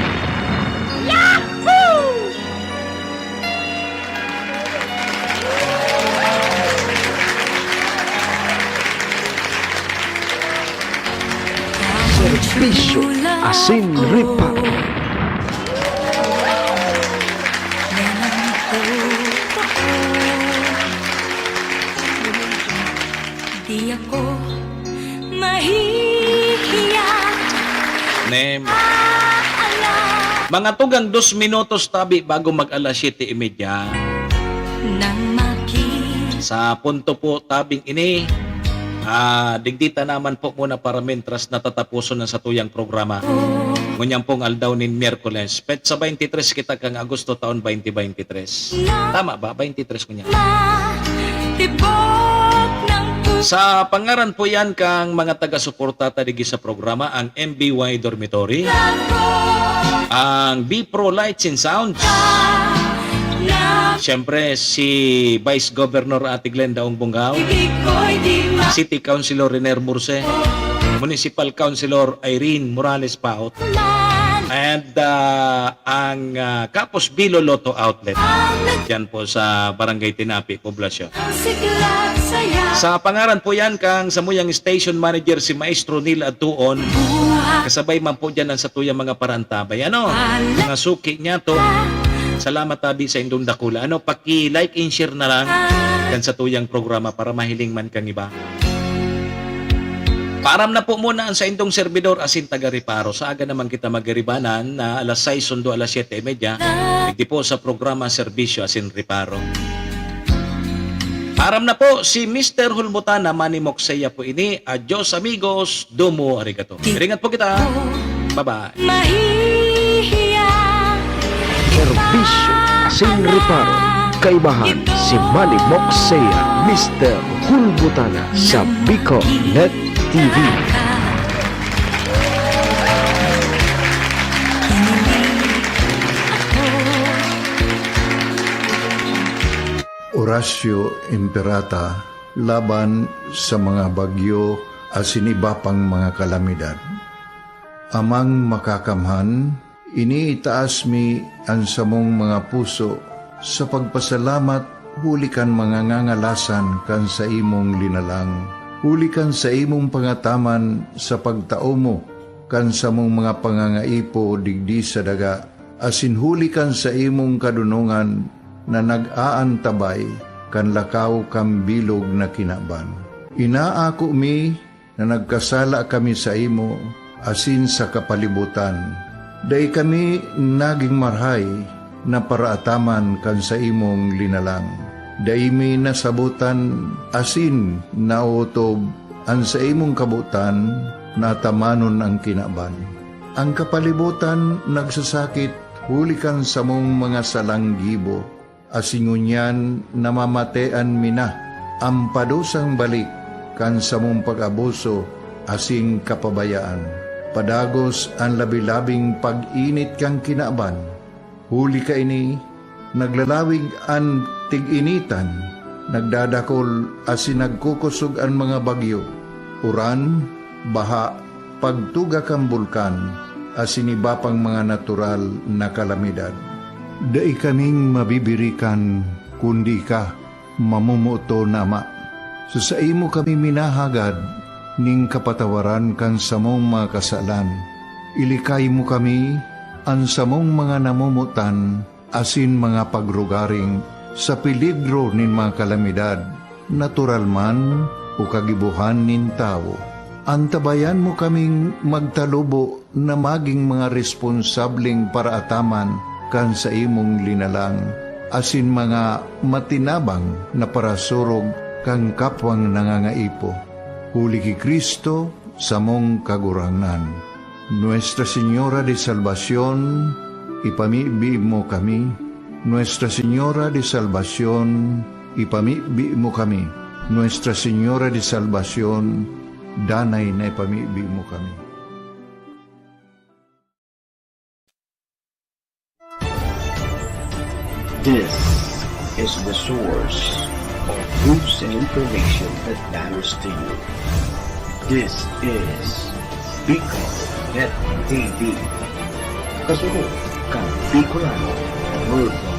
Serbisyo asin reparo. Di ako mahihiya. Nem. Mga tugang 2 minutos tabi bago mag-alas 7:30. Nang makita Sa punto po tabing ini, digdita naman po muna para mentras natatapuson na sa tuyang programa. Ngunyang pong aldaw ni Miyerkules. Petsa 23 kita kang Agosto taon 2023. Tama ba? 23 kunya. tibok ng Sa pangaran po yan kang mga taga-suporta taligi sa programa, ang MBY Dormitory, ang B-Pro Lights and Sounds, siyempre si Vice Governor Ate Glenda Ongbongao, City Councilor Rener Murse, Municipal Councilor Irene Morales Paot, and ang Kapos Bilo Lotto Outlet dyan po sa Barangay Tinapi, Poblasyon. Sa pangaran po yan kang samuyang station manager si Maestro Neil Atuon, kasabay man po dyan ang satuyang mga parantabay. Mga suki niya to. Salamat tabi sa indong dakula. Paki-like and share na lang kan sa tuyang programa para mahiling man kang iba. Param na po muna ang sa indong servidor asin taga-Reparo. Sa aga naman kita magaribanan na alas 6 sundo alas 7:30. Hindi po sa programa Serbisyo asin Reparo. Param na po si Mr. Hulbutana, Manny Moxea po ini. Adios amigos, domo arigato. Iringat po kita. Bye-bye. Serbisyo asin Reparo. Kaibahan si Manny Moxea, Mr. Hulbutana sa Bicol Net TV. Horacio Imperata laban sa mga bagyo at siniba pang mga kalamidad. Amang makakamhan, iniitaas mi ang samong mga puso sa pagpasalamat hulikan mga ngangalasan kan sa imong linalang. Hulikan sa imong pangataman sa pagtao mo kan sa mong mga pangangaipo digdi sa daga. Asin hulikan sa imong kadunungan na nag-aantabay kan lakaw kam bilog na kinaban. Inaako mi na nagkasala kami sa imo asin sa kapalibutan. Day kami naging marhay na paraataman kan sa imong linalang. Day mi nasabutan asin nautob ang sa imong kabutan na tamanon ang kinaban. Ang kapalibutan nagsasakit hulikan sa mong mga salanggibo. Asingunyan namamatean mina ang padusang balik kan sa mong pag-abuso asing kapabayaan. Padagos ang labi-labing pag-init kang kinaban. Huli ka ini, naglalawig ang tig-initan, nagdadakol asin nagkukusog ang mga bagyo. Uran, baha, pagtuga kang bulkan, asin iba pang mga natural na kalamidad. Dai kaming mabibirikan, kundi ka, mamumuto na ama. Sa imo kami minahagad, ning kapatawaran kan samong mga kasalan. Ilikay mo kami, ang samong mga namumutan, asin mga pagrugaring, sa peligro nin mga kalamidad, natural man o kagibuhan nin tao. Antabayan mo kaming magtalubo na maging mga responsableng paraataman kan sa imong linalang, asin mga matinabang na parasurog kang kapwang nangangaipo. Huli ki Kristo sa mong kagurangan. Nuestra Señora de Salvación, ipamibi mo kami. Nuestra Señora de Salvación, ipamibi mo kami. Nuestra Señora de Salvación, danay na ipamibi mo kami. This is the source of news and information that matters to you. This is Bicol Net TV. Kasunod kang Bicolano Worldwide.